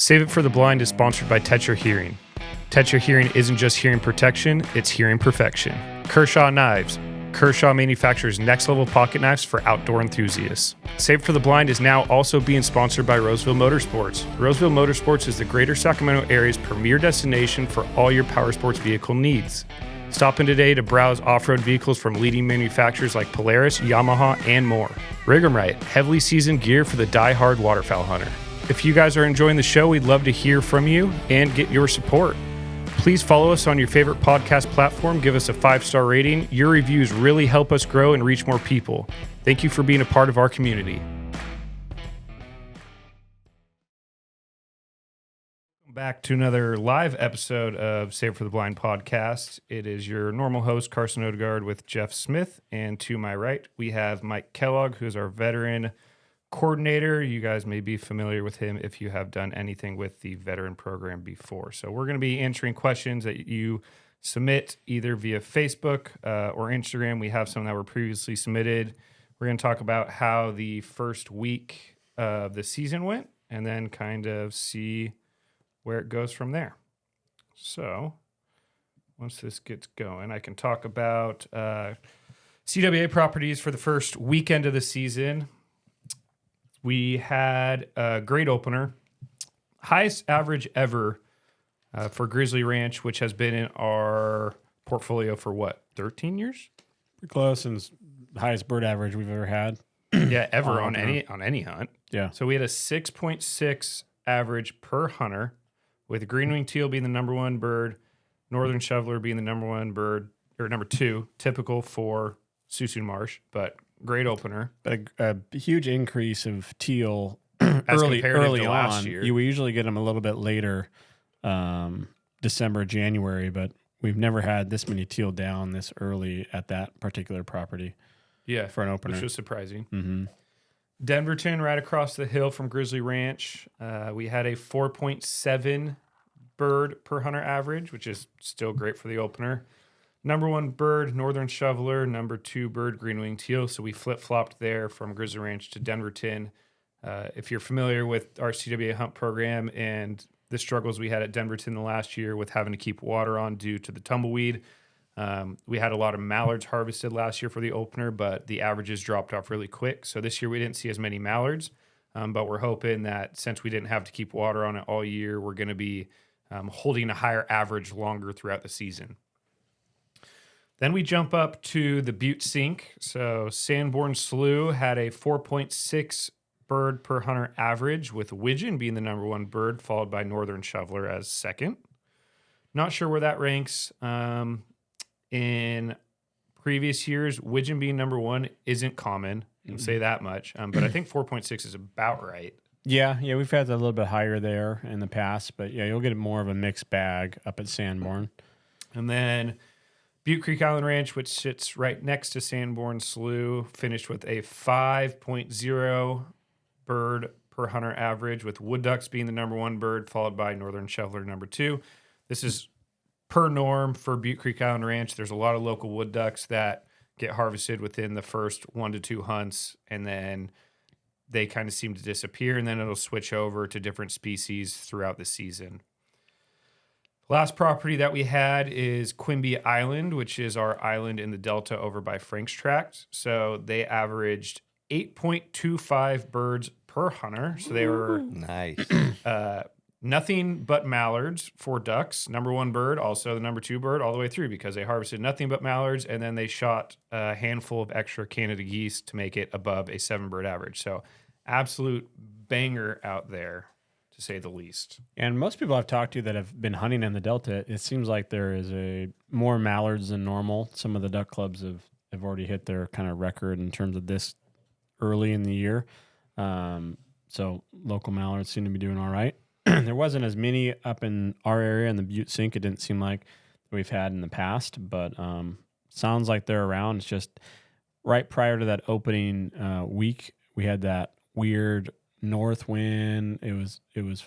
Save It for the Blind is sponsored by Tetra Hearing. Tetra Hearing isn't just hearing protection, it's hearing perfection. Kershaw Knives. Kershaw manufactures next-level pocket knives for outdoor enthusiasts. Save It for the Blind is now also being sponsored by Roseville Motorsports. Roseville Motorsports is the greater Sacramento area's premier destination for all your power sports vehicle needs. Stop in today to browse off-road vehicles from leading manufacturers like Polaris, Yamaha, and more. Rig 'em right, heavily seasoned gear for the die-hard waterfowl hunter. If you guys are enjoying the show, we'd love to hear from you and get your support. Please follow us on your favorite podcast platform. Give us a 5-star rating. Your reviews really help us grow and reach more people. Thank you for being a part of our community. Welcome back to another live episode of Save It for the Blind podcast. It is your normal host, Carson Odegaard, with Jeff Smith. And to my right, we have Mike Kellogg, who is our veteran coordinator. You guys may be familiar with him if you have done anything with the veteran program before. So we're going to be answering questions that you submit either via Facebook or Instagram. We have some that were previously submitted. We're going to talk about how the first week of the season went and then kind of see where it goes from there. So once this gets going, I can talk about CWA properties for the first weekend of the season. We had a great opener, highest average ever for Grizzly Ranch, which has been in our portfolio for what, 13 years? Pretty close, and it's the highest bird average we've ever had. Yeah, ever on any hunt. Yeah. So we had a 6.6 average per hunter, with green-winged teal being the number one bird, northern shoveler being the number one bird, or number two, typical for Suisun Marsh, but great opener. But a huge increase of teal As early comparative to on. last year. We usually get them a little bit later, December, January, but we've never had this many teal down this early at that particular property. Yeah, for an opener, which was surprising. Mm-hmm. Denverton, right across the hill from Grizzly Ranch, we had a 4.7 bird per hunter average, which is still great for the opener. Number one bird, northern shoveler. Number two bird, green-winged teal. So we flip-flopped there from Grizzly Ranch to Denverton. If you're familiar with our CWA hunt program and the struggles we had at Denverton the last year with having to keep water on due to the tumbleweed, we had a lot of mallards harvested last year for the opener, but the averages dropped off really quick. So this year we didn't see as many mallards, but we're hoping that since we didn't have to keep water on it all year, we're going to be holding a higher average longer throughout the season. Then we jump up to the Butte Sink. So Sanborn Slough had a 4.6 bird per hunter average, with Widgeon being the number one bird, followed by Northern Shoveler as second. Not sure where that ranks. In previous years, Widgeon being number one isn't common. I'll say that much. But I think 4.6 is about right. Yeah, we've had that a little bit higher there in the past, but yeah, you'll get more of a mixed bag up at Sanborn. And then Butte Creek Island Ranch, which sits right next to Sanborn Slough, finished with a 5.0 bird per hunter average, with wood ducks being the number one bird, followed by Northern Shoveler number two. This is per norm for Butte Creek Island Ranch. There's a lot of local wood ducks that get harvested within the first 1 to 2 hunts, and then they kind of seem to disappear, and then it'll switch over to different species throughout the season. Last property that we had is Quimby Island, which is our island in the Delta over by Frank's Tract. So they averaged 8.25 birds per hunter. So they were nice. Nothing but mallards for ducks. Number one bird, also the number two bird all the way through, because they harvested nothing but mallards, and then they shot a handful of extra Canada geese to make it above a 7-bird average. So absolute banger out there, to say the least. And most people I've talked to that have been hunting in the Delta, it seems like there is more mallards than normal. Some of the duck clubs have already hit their kind of record in terms of this early in the year. So local mallards seem to be doing all right. There wasn't as many up in our area in the Butte Sink. It didn't seem like we've had in the past, but sounds like they're around. It's just right prior to that opening week, we had that weird north wind. It was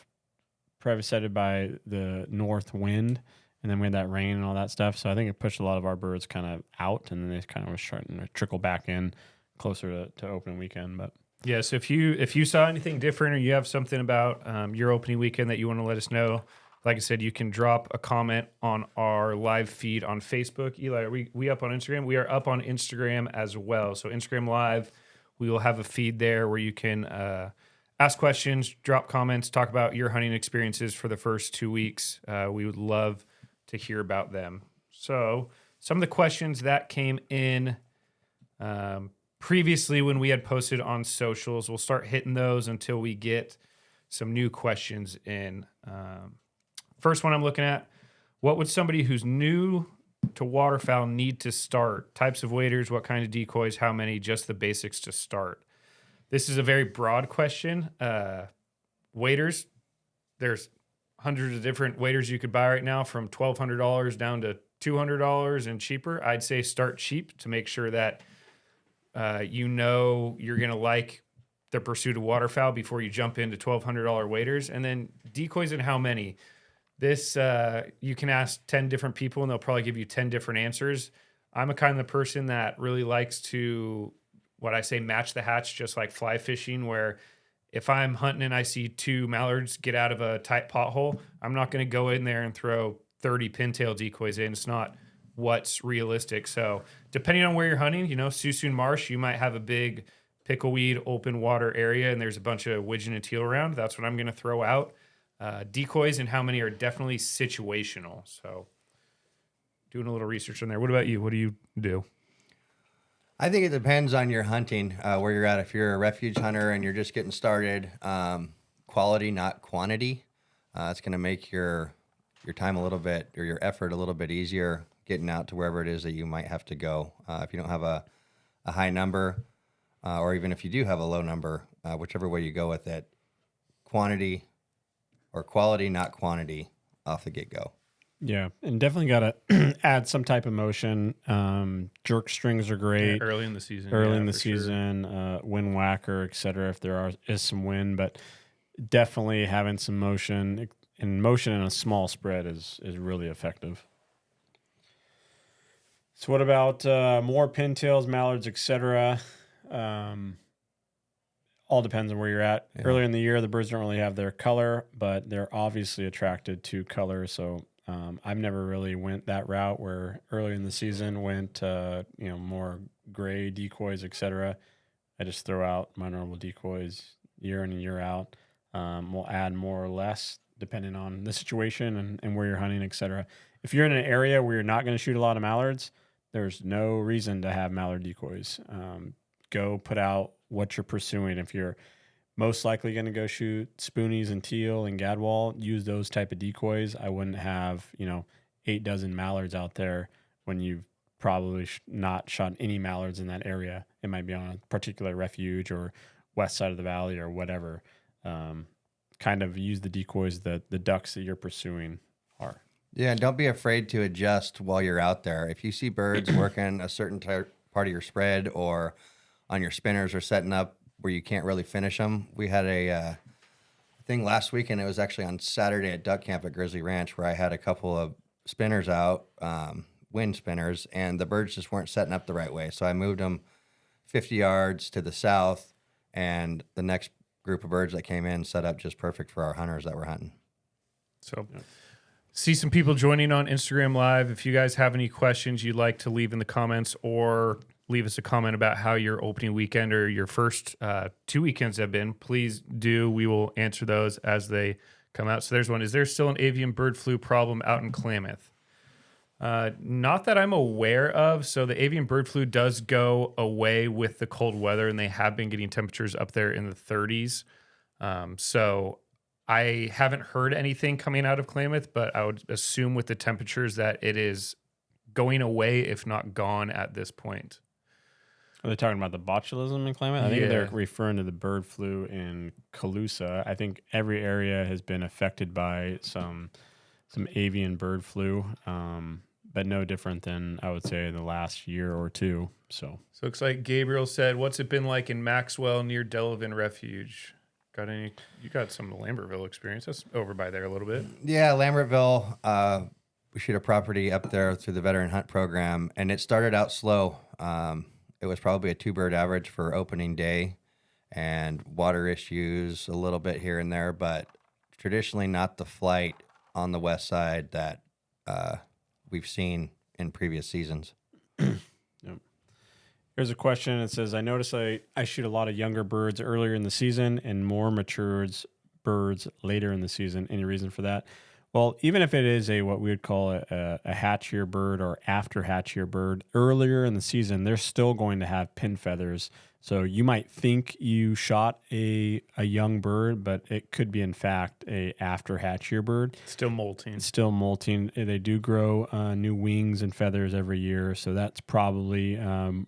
preceded by the north wind, and then we had that rain and all that stuff. So I think it pushed a lot of our birds kind of out, and then they kind of were starting to trickle back in closer to opening weekend. But Yeah, so if you saw anything different or you have something about your opening weekend that you want to let us know, like I said, you can drop a comment on our live feed on Facebook. Eli, are we up on Instagram? We are up on Instagram as well. So Instagram Live, we will have a feed there where you can ask questions, drop comments, talk about your hunting experiences for the first 2 weeks. We would love to hear about them. So some of the questions that came in previously when we had posted on socials, we'll start hitting those until we get some new questions in. First one I'm looking at, what would somebody who's new to waterfowl need to start? Types of waders, what kind of decoys, how many, just the basics to start. This is a very broad question. Waders, there's hundreds of different waders you could buy right now from $1,200 down to $200 and cheaper. I'd say start cheap to make sure that you're going to like the pursuit of waterfowl before you jump into $1,200 waders. And then decoys and how many. This, you can ask 10 different people and they'll probably give you 10 different answers. I'm a kind of person that really likes to, what I say, match the hatch, just like fly fishing, where if I'm hunting and I see 2 mallards get out of a tight pothole, I'm not going to go in there and throw 30 pintail decoys in. It's not what's realistic. So depending on where you're hunting, Suisun Marsh, you might have a big pickleweed open water area and there's a bunch of widgeon and teal around. That's what I'm going to throw out. Decoys and how many are definitely situational. So doing a little research on there. What about you? What do you do? I think it depends on your hunting, where you're at. If you're a refuge hunter and you're just getting started, quality, not quantity. It's going to make your time a little bit, or your effort a little bit easier getting out to wherever it is that you might have to go. If you don't have a high number, or even if you do have a low number, whichever way you go with it, quantity or quality, not quantity, off the get-go. Yeah, and definitely got to add some type of motion. Jerk strings are great. Yeah, early in the season. Wind whacker, etc. if there is some wind, but definitely having some motion. And motion in a small spread is really effective. So what about more pintails, mallards, etc.? All depends on where you're at. Yeah. Earlier in the year, the birds don't really have their color, but they're obviously attracted to color. So I've never really went that route where early in the season went more gray decoys, etc. I just throw out my normal decoys year in and year out. We'll add more or less depending on the situation and where you're hunting, etc. If you're in an area where you're not going to shoot a lot of mallards, there's no reason to have mallard decoys. Go put out what you're pursuing. If you're most likely going to go shoot spoonies and teal and gadwall, use those type of decoys. I wouldn't have 8 dozen mallards out there when you've probably not shot any mallards in that area. It might be on a particular refuge or west side of the valley or whatever. Kind of use the decoys that the ducks that you're pursuing are. Yeah, and don't be afraid to adjust while you're out there. If you see birds working a certain part of your spread or on your spinners or setting up where you can't really finish them. We had a thing last weekend. It was actually on Saturday at duck camp at Grizzly Ranch where I had a couple of spinners out, wind spinners, and the birds just weren't setting up the right way. So I moved them 50 yards to the south, and the next group of birds that came in set up just perfect for our hunters that were hunting. So see some people joining on Instagram Live. If you guys have any questions you'd like to leave in the comments or leave us a comment about how your opening weekend or your first 2 weekends have been, please do. We will answer those as they come out. So there's one. Is there still an avian bird flu problem out in Klamath? Not that I'm aware of. So the avian bird flu does go away with the cold weather, and they have been getting temperatures up there in the 30s. So I haven't heard anything coming out of Klamath, but I would assume with the temperatures that it is going away, if not gone at this point. Are they talking about the botulism in Klamath? I think they're referring to the bird flu in Colusa. I think every area has been affected by some avian bird flu, but no different than I would say in the last year or two. So it looks like Gabriel said, "What's it been like in Maxwell near Delavan Refuge?" You got some Lambertville experience. That's over by there a little bit. Yeah, Lambertville. We shoot a property up there through the veteran hunt program, and it started out slow. It was probably a 2-bird average for opening day, and water issues a little bit here and there, but traditionally not the flight on the west side that we've seen in previous seasons. Yep. Here's a question. It says, I notice I shoot a lot of younger birds earlier in the season and more matured birds later in the season. Any reason for that? Well, even if it is what we would call a hatchier bird or after hatchier bird, earlier in the season, they're still going to have pin feathers. So you might think you shot a young bird, but it could be, in fact, a after hatchier bird. Still molting. It's still molting. They do grow new wings and feathers every year. So that's probably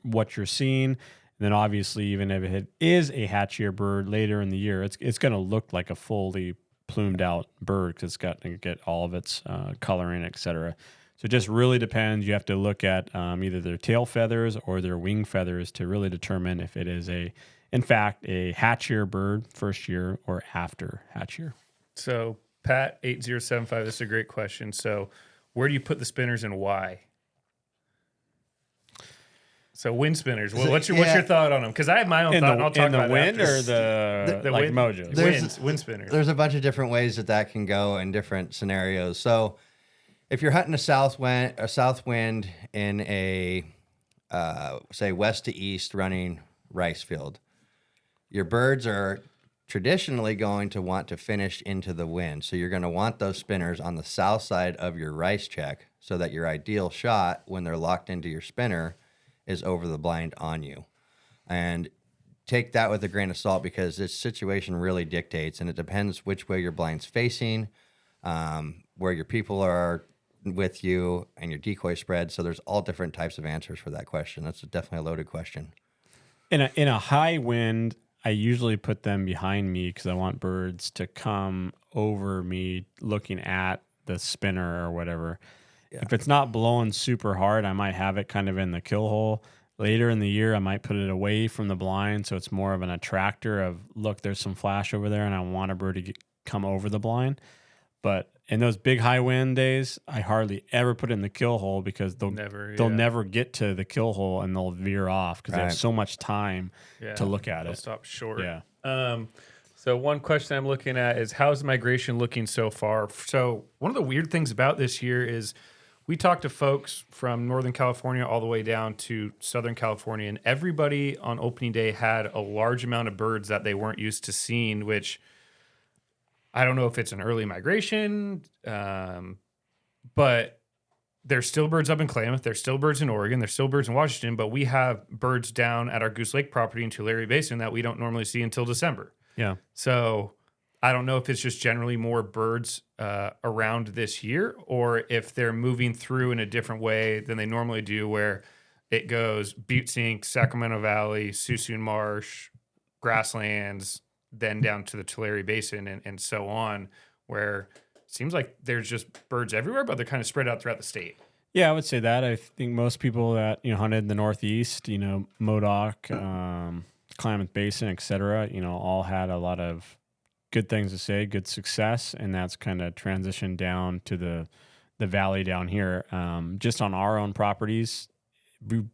what you're seeing. And then obviously, even if it is a hatchier bird later in the year, it's going to look like a fully plumed out bird because it's got to get all of its coloring, etc. So it just really depends. You have to look at either their tail feathers or their wing feathers to really determine if it is in fact, a hatchier bird first year or after hatchier. So Pat 8075, this is a great question. So where do you put the spinners and why? So wind spinners. Well, what's your thought on them? Because I have my own thought. And I'll talk about the wind after. or the like wind, mojos. Wind spinners. There's a bunch of different ways that can go in different scenarios. So if you're hunting a south wind in a say west to east running rice field, your birds are traditionally going to want to finish into the wind. So you're going to want those spinners on the south side of your rice check so that your ideal shot when they're locked into your spinner is over the blind on you. And take that with a grain of salt because this situation really dictates, and it depends which way your blind's facing, where your people are with you, and your decoy spread. So there's all different types of answers for that question. That's definitely a loaded question. In a high wind, I usually put them behind me because I want birds to come over me looking at the spinner or whatever. Yeah. If it's not blowing super hard, I might have it kind of in the kill hole. Later in the year, I might put it away from the blind, so it's more of an attractor of, look, there's some flash over there, and I want a bird to come over the blind. But in those big high wind days, I hardly ever put it in the kill hole because they'll never get to the kill hole, and they'll veer off because they have so much time to look at they'll it. Stop short. Yeah. So one question I'm looking at is, how's migration looking so far? So one of the weird things about this year is we talked to folks from Northern California all the way down to Southern California, and everybody on opening day had a large amount of birds that they weren't used to seeing, which I don't know if it's an early migration, but there's still birds up in Klamath. There's still birds in Oregon. There's still birds in Washington, but we have birds down at our Goose Lake property in Tulare Basin that we don't normally see until December. Yeah. So I don't know if it's just generally more birds around this year, or if they're moving through in a different way than they normally do, where it goes Butte Sink, Sacramento Valley, Suisun Marsh, grasslands, then down to the Tulare Basin and so on, where it seems like there's just birds everywhere, but they're kind of spread out throughout the state. Yeah, I would say that. I think most people that hunted in the Northeast, Modoc, Klamath Basin, etc., all had a lot of good things to say, good success, and that's kind of transitioned down to the valley down here. Just on our own properties,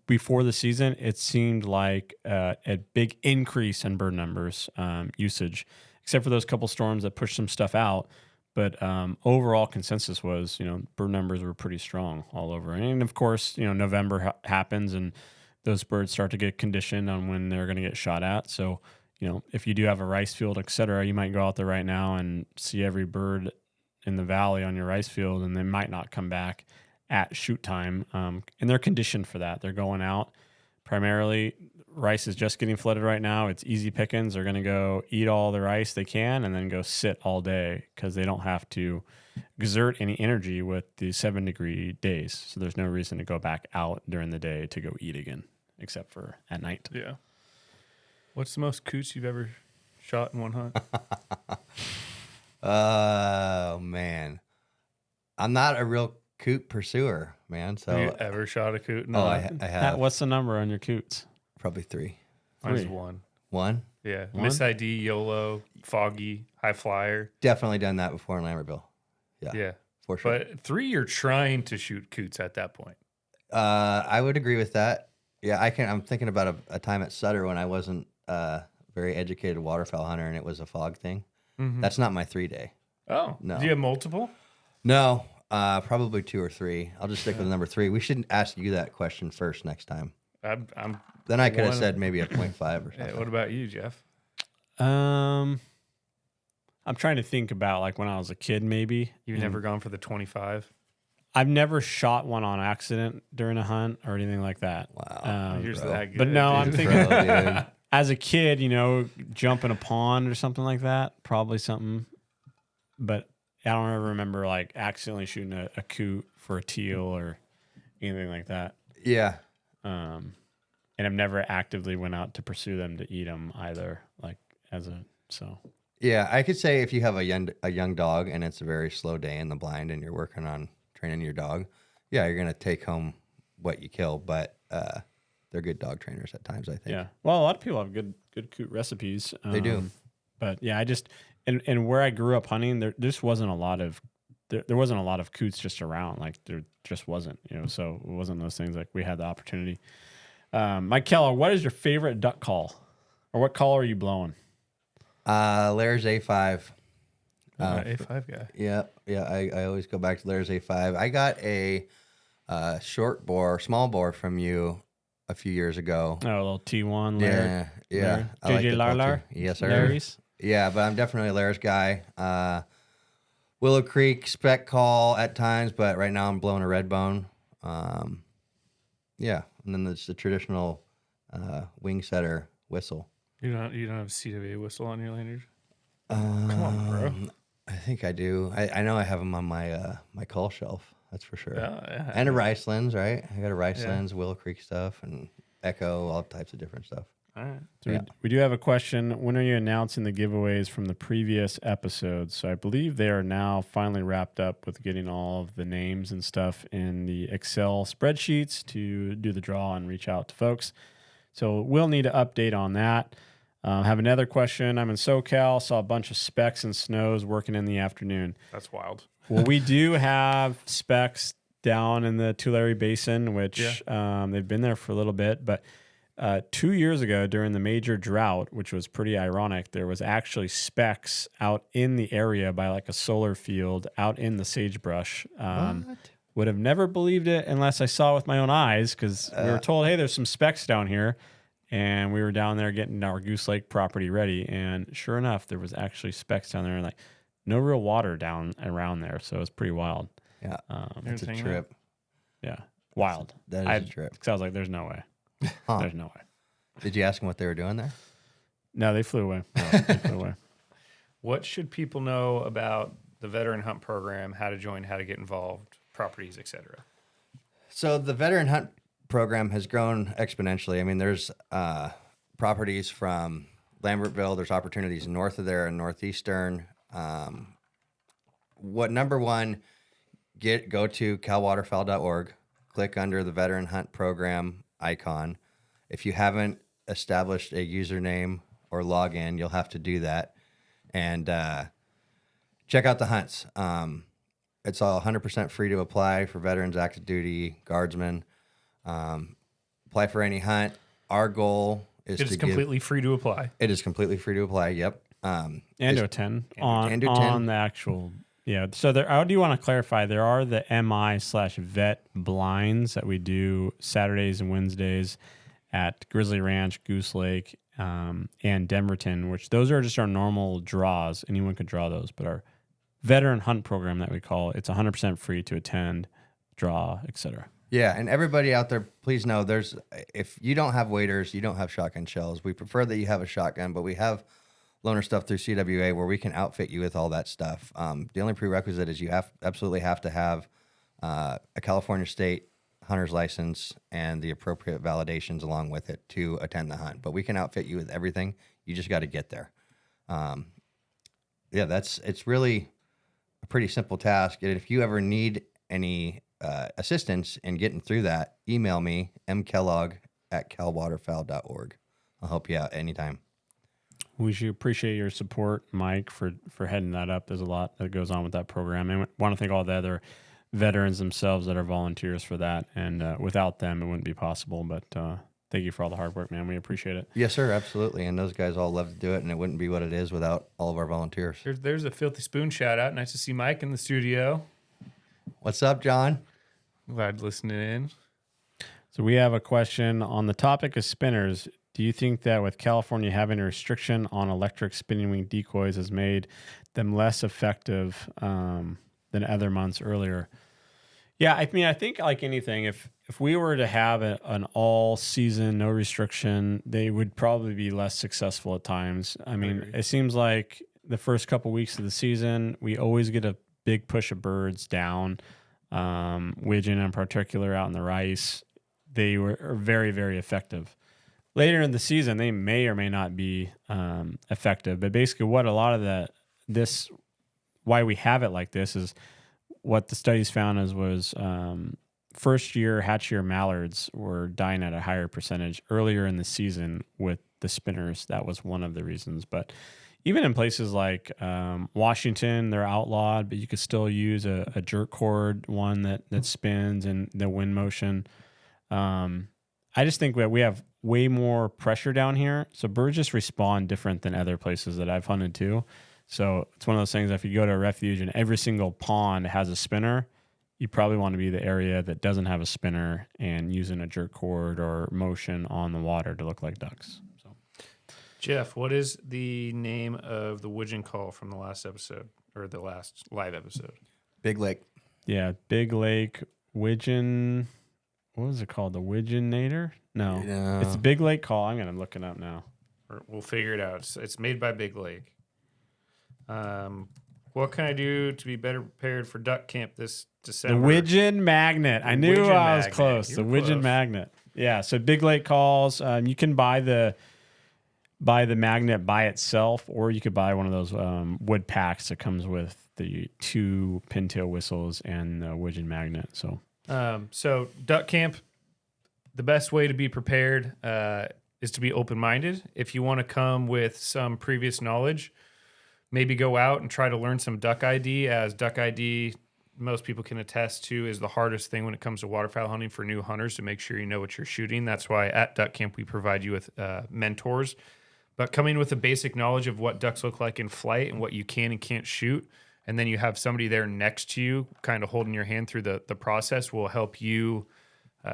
before the season, it seemed like a big increase in bird numbers usage, except for those couple storms that pushed some stuff out. But overall consensus was, bird numbers were pretty strong all over. And of course, November happens and those birds start to get conditioned on when they're going to get shot at. So, if you do have a rice field, et cetera, you might go out there right now and see every bird in the valley on your rice field, and they might not come back at shoot time. And they're conditioned for that. They're going out. Primarily, rice is just getting flooded right now. It's easy pickings. They're going to go eat all the rice they can and then go sit all day because they don't have to exert any energy with the 7-degree days. So there's no reason to go back out during the day to go eat again, except for at night. Yeah. What's the most coots you've ever shot in one hunt? Oh, man. I'm not a real coot pursuer, man. So have you ever shot a coot? No, I have. What's the number on your coots? Probably 3. Mine's 1. 1? Yeah. One? Miss ID, YOLO, Foggy, High Flyer. Definitely done that before in Lambertville. Yeah. For sure. But 3, you're trying to shoot coots at that point. I would agree with that. Yeah, I'm thinking about a time at Sutter when I wasn't very very educated waterfowl hunter, and it was a fog thing. Mhm. That's not my 3-day. Oh, No. Do you have multiple? No, probably 2 or 3. I'll just stick with number 3. We should ask you that question first next time. I'm Then I could have one- said maybe a 0.5 or Yeah, something. what about you, Jeff? I'm trying to think about like when I was a kid, maybe. You've never gone for the 25? I've never shot one on accident during a hunt or anything like that. Wow. You're bro. that good. But no, I'm dude. thinking Bro, dude. as a kid, jump in a pond or something like that, probably something. But I don't ever remember like accidentally shooting a coot for a teal or anything like that. Yeah. And I've never actively went out to pursue them to eat them either. Like Yeah, I could say if you have a young dog and it's a very slow day in the blind and you're working on training your dog, yeah, you're gonna take home what you kill. But they're good dog trainers at times, I think. yeah. Well, a lot of people have good coot recipes. They do. But yeah, I just and where I grew up hunting, there just wasn't a lot of there wasn't a lot of coots just around. Like there just wasn't, so it wasn't those things like we had the opportunity. Mike Kellogg, what is your favorite duck call? Or what call are you blowing? Lair's A5. A5 guy. Yeah. I always go back to Lair's A5. I got a small bore from you a few years ago. Oh, a little T1 Lair. Yeah. I like JJ the pull Larlar? too. Yes, sir. Larry's? Yeah, but I'm definitely a Lair's guy. Willow Creek spec call at times, but right now I'm blowing a red bone. Yeah, and then there's the traditional wing setter whistle. You don't have a CWA whistle on your lanyard? Come on, bro. I think I do. I know I have them on my my call shelf. That's for sure. Yeah. And a rice lens, right? I got a rice Yeah. lens, Willow Creek stuff, and Echo, all types of different stuff. All right. So Yeah. we do have a question. When are you announcing the giveaways from the previous episodes? So I believe they are now finally wrapped up with getting all of the names and stuff in the Excel spreadsheets to do the draw and reach out to folks. So we'll need an update on that. Have another question. I'm in SoCal, saw a bunch of specks and snows working in the afternoon. That's wild. Well, we do have specks down in the Tulare Basin, which they've been there for a little bit. But 2 years ago, during the major drought, which was pretty ironic, there was actually specks out in the area by like a solar field out in the sagebrush. Would have never believed it unless I saw it with my own eyes, because we were told, hey, there's some specks down here. And we were down there getting our Goose Lake property ready. And sure enough, there was actually specks down there, and like no real water down around there. So it was pretty wild. Yeah, it's a hanging trip. Yeah. Wild. That is a trip. Because I was like, there's no way. Huh. There's no way. Did you ask them what they were doing there? No, they flew away. They flew away. What should people know about the Veteran Hunt Program, how to join, how to get involved, properties, etc.? So the Veteran Hunt Program has grown exponentially. I mean, there's properties from Lambertville. There's opportunities north of there and northeastern. Number one, go to calwaterfowl.org, click under the Veteran Hunt Program icon. If you haven't established a username or login, you'll have to do that. And check out the hunts. It's all 100% free to apply for veterans, active duty, guardsmen. Apply for any hunt. Our goal is It is completely free to apply. It is completely free to apply. Yep. And to attend on do 10. on the actual. Yeah. So I do want to clarify, there are the MI/vet blinds that we do Saturdays and Wednesdays at Grizzly Ranch, Goose Lake, and Denverton, which those are just our normal draws. Anyone could draw those, but our Veteran Hunt Program that we call, it's 100% free to attend, draw, etc. Yeah, and everybody out there, please know if you don't have waders, you don't have shotgun shells. We prefer that you have a shotgun, but we have loaner stuff through CWA where we can outfit you with all that stuff. The only prerequisite is you absolutely have to have a California state hunter's license and the appropriate validations along with it to attend the hunt. But we can outfit you with everything. You just got to get there. It's really a pretty simple task. And if you ever need any assistance in getting through that, email me, mkellogg@calwaterfowl.org. I'll help you out anytime. We should appreciate your support, Mike, for heading that up. There's a lot that goes on with that program. And I want to thank all the other veterans themselves that are volunteers for that. And without them, it wouldn't be possible. But thank you for all the hard work, man. We appreciate it. Yes, sir. Absolutely. And those guys all love to do it, and it wouldn't be what it is without all of our volunteers. There's a Filthy Spoon shout out. Nice to see Mike in the studio. What's up, John? Glad listening in. So we have a question on the topic of spinners. Do you think that with California having a restriction on electric spinning wing decoys has made them less effective than other months earlier? Yeah, I mean, I think like anything, if we were to have an all season, no restriction, they would probably be less successful at times. I mean, it seems like the first couple weeks of the season, we always get a big push of birds down. Widgeon in particular out in the rice, they are very, very effective. Later in the season, they may or may not be effective. But basically, what a lot of why we have it like this is what the studies found was first year hatch year mallards were dying at a higher percentage earlier in the season with the spinners. That was one of the reasons. But even in places like Washington, they're outlawed, but you could still use a jerk cord one that spins and the wind motion. I just think that we have way more pressure down here. So birds just respond different than other places that I've hunted too. So it's one of those things, if you go to a refuge and every single pond has a spinner, you probably want to be the area that doesn't have a spinner and using a jerk cord or motion on the water to look like ducks. So, Jeff, what is the name of the widgeon call from the last episode or the last live episode? Big Lake. Yeah, Big Lake Widgeon. What was it called? The Widgeonator? No, it's the Big Lake call. I'm going to look it up now. We'll figure it out. It's made by Big Lake. What can I do to be better prepared for duck camp this December? The Widgeon Magnet. I knew I was close. The Widgeon close. Magnet. Yeah. So Big Lake calls. You can buy the magnet by itself, or you could buy one of those wood packs that comes with the 2 pintail whistles and the Widgeon Magnet. So duck camp, the best way to be prepared is to be open-minded. If you want to come with some previous knowledge, maybe go out and try to learn some duck ID, as duck ID, most people can attest to, is the hardest thing when it comes to waterfowl hunting for new hunters, to make sure you know what you're shooting. That's why at duck camp we provide you with mentors. But coming with a basic knowledge of what ducks look like in flight and what you can and can't shoot, and then you have somebody there next to you kind of holding your hand through the process, will help you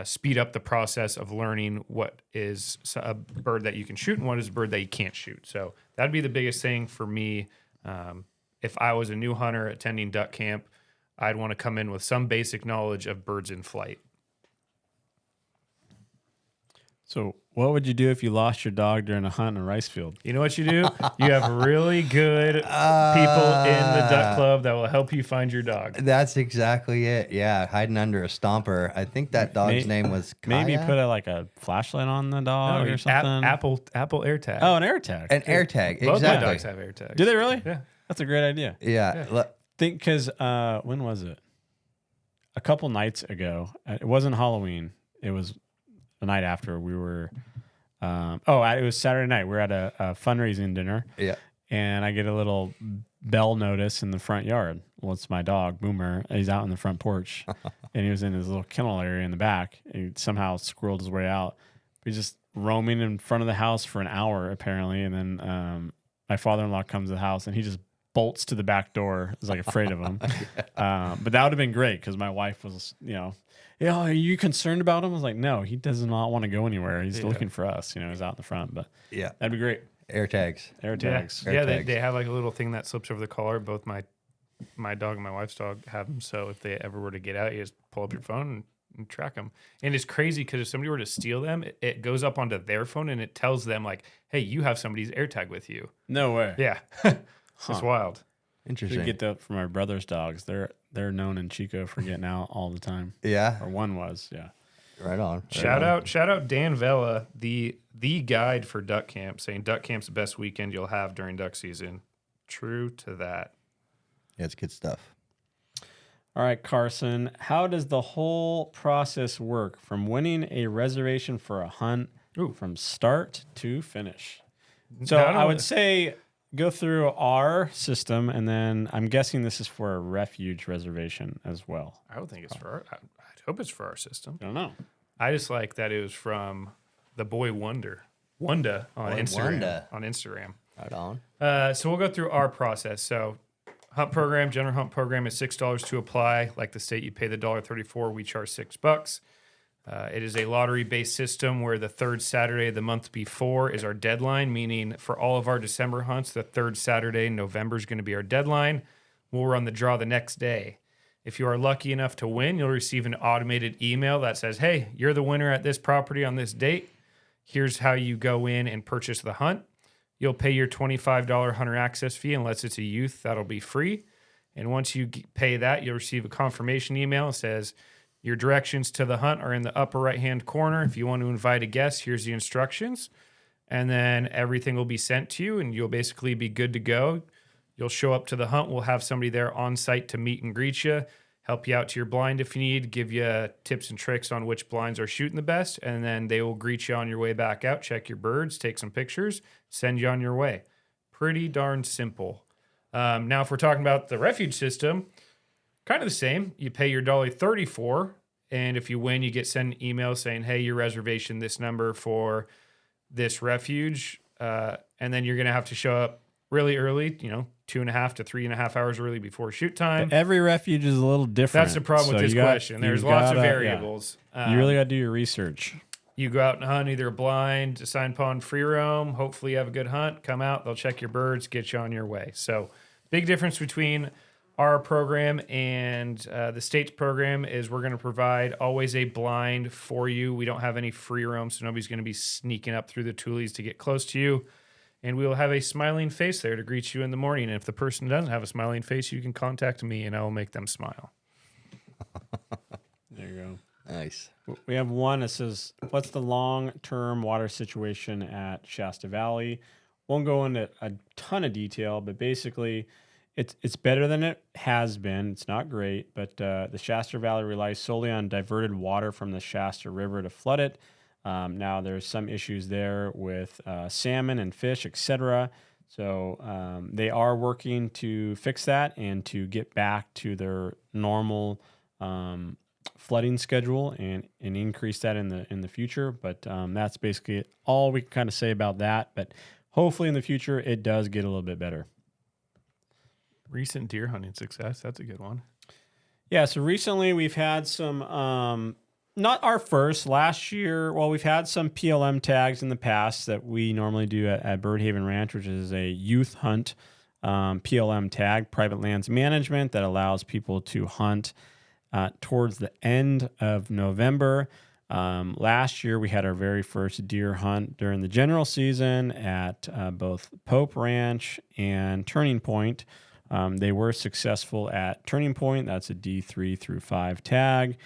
speed up the process of learning what is a bird that you can shoot and what is a bird that you can't shoot. So that'd be the biggest thing for me. If I was a new hunter attending duck camp, I'd want to come in with some basic knowledge of birds in flight. So what would you do if you lost your dog during a hunt in a rice field? You know what you do? You have really good people in the duck club that will help you find your dog. That's exactly it. Yeah, hiding under a stomper. I think that dog's name was Kaya? Maybe put a flashlight on the dog or something. Apple AirTag. Oh, an AirTag. An AirTag. Both Exactly. my dogs have AirTags. Do they really? Yeah. That's a great idea. Yeah. Think because when was it? A couple nights ago. It wasn't Halloween. It was the night after. We were. It was Saturday night. We were at a fundraising dinner. Yeah. And I get a little bell notice in the front yard. Well, it's my dog, Boomer. He's out on the front porch, and he was in his little kennel area in the back. He somehow squirreled his way out. He's just roaming in front of the house for an hour, apparently. And then my father-in-law comes to the house, and he just bolts to the back door. I was like afraid of him. But that would have been great because my wife was, are you concerned about him? I was like, no, he does not want to go anywhere. He's looking for us. He's out in the front. But Yeah. that'd be great. AirTags. AirTags. Yeah, AirTags. they have like a little thing that slips over the collar. Both my dog and my wife's dog have them. So if they ever were to get out, you just pull up your phone and track them. And it's crazy because if somebody were to steal them, it goes up onto their phone and it tells them like, hey, you have somebody's AirTag with you. No way. Yeah. It's wild. Interesting. We get that from our brother's dogs. They're known in Chico for getting out all the time. Yeah. Or one was, yeah. Right on. Shout out Dan Vella, the guide for duck camp, saying duck camp's the best weekend you'll have during duck season. True to that. Yeah, it's good stuff. All right, Carson, how does the whole process work from winning a reservation for a hunt from start to finish? So I would say go through our system, and then I'm guessing this is for a refuge reservation as well. I would think it's for I'd hope it's for our system. I don't know. I just like that it was from the boy Wanda on Boy Instagram. Wanda. On Instagram. Right on. So we'll go through our process. So hunt program, general hunt program is $6 to apply. Like the state, you pay the $1.34. We charge $6. It is a lottery-based system where the third Saturday of the month before is our deadline, meaning for all of our December hunts, the third Saturday in November is going to be our deadline. We'll run the draw the next day. If you are lucky enough to win, you'll receive an automated email that says, hey, you're the winner at this property on this date. Here's how you go in and purchase the hunt. You'll pay your $25 hunter access fee unless it's a youth. That'll be free. And once you pay that, you'll receive a confirmation email that says your directions to the hunt are in the upper right-hand corner. If you want to invite a guest, here's the instructions. And then everything will be sent to you, and you'll basically be good to go. You'll show up to the hunt. We'll have somebody there on site to meet and greet you, help you out to your blind if you need, give you tips and tricks on which blinds are shooting the best, and then they will greet you on your way back out, check your birds, take some pictures, send you on your way. Pretty darn simple. Now, if we're talking about the refuge system, kind of the same. You pay your $1.34, and if you win, you get sent an email saying, hey, your reservation, this number for this refuge, and then you're going to have to show up really early, 2.5 to 3.5 hours early before shoot time. But every refuge is a little different. That's the problem with this question. There's lots of variables. Yeah. You really got to do your research. You go out and hunt either blind, assigned pond, free roam. Hopefully you have a good hunt. Come out, they'll check your birds, get you on your way. So big difference between our program and the state's program is we're going to provide always a blind for you. We don't have any free roam, so nobody's going to be sneaking up through the tulies to get close to you. And we will have a smiling face there to greet you in the morning. And if the person doesn't have a smiling face, you can contact me and I will make them smile. There you go. Nice. We have one that says, what's the long-term water situation at Shasta Valley? Won't go into a ton of detail, but basically it's better than it has been. It's not great, but the Shasta Valley relies solely on diverted water from the Shasta River to flood it. Now there's some issues there with salmon and fish, etc. So they are working to fix that and to get back to their normal flooding schedule and increase that in the future. But that's basically all we can kind of say about that. But hopefully in the future it does get a little bit better. Recent deer hunting success. That's a good one. Yeah. So recently we've had some. Not our first. Last year, well, we've had some PLM tags in the past that we normally do at Birdhaven Ranch, which is a youth hunt PLM tag, private lands management, that allows people to hunt towards the end of November. Last year, we had our very first deer hunt during the general season at both Pope Ranch and Turning Point. They were successful at Turning Point. That's a D3 through 5 tag.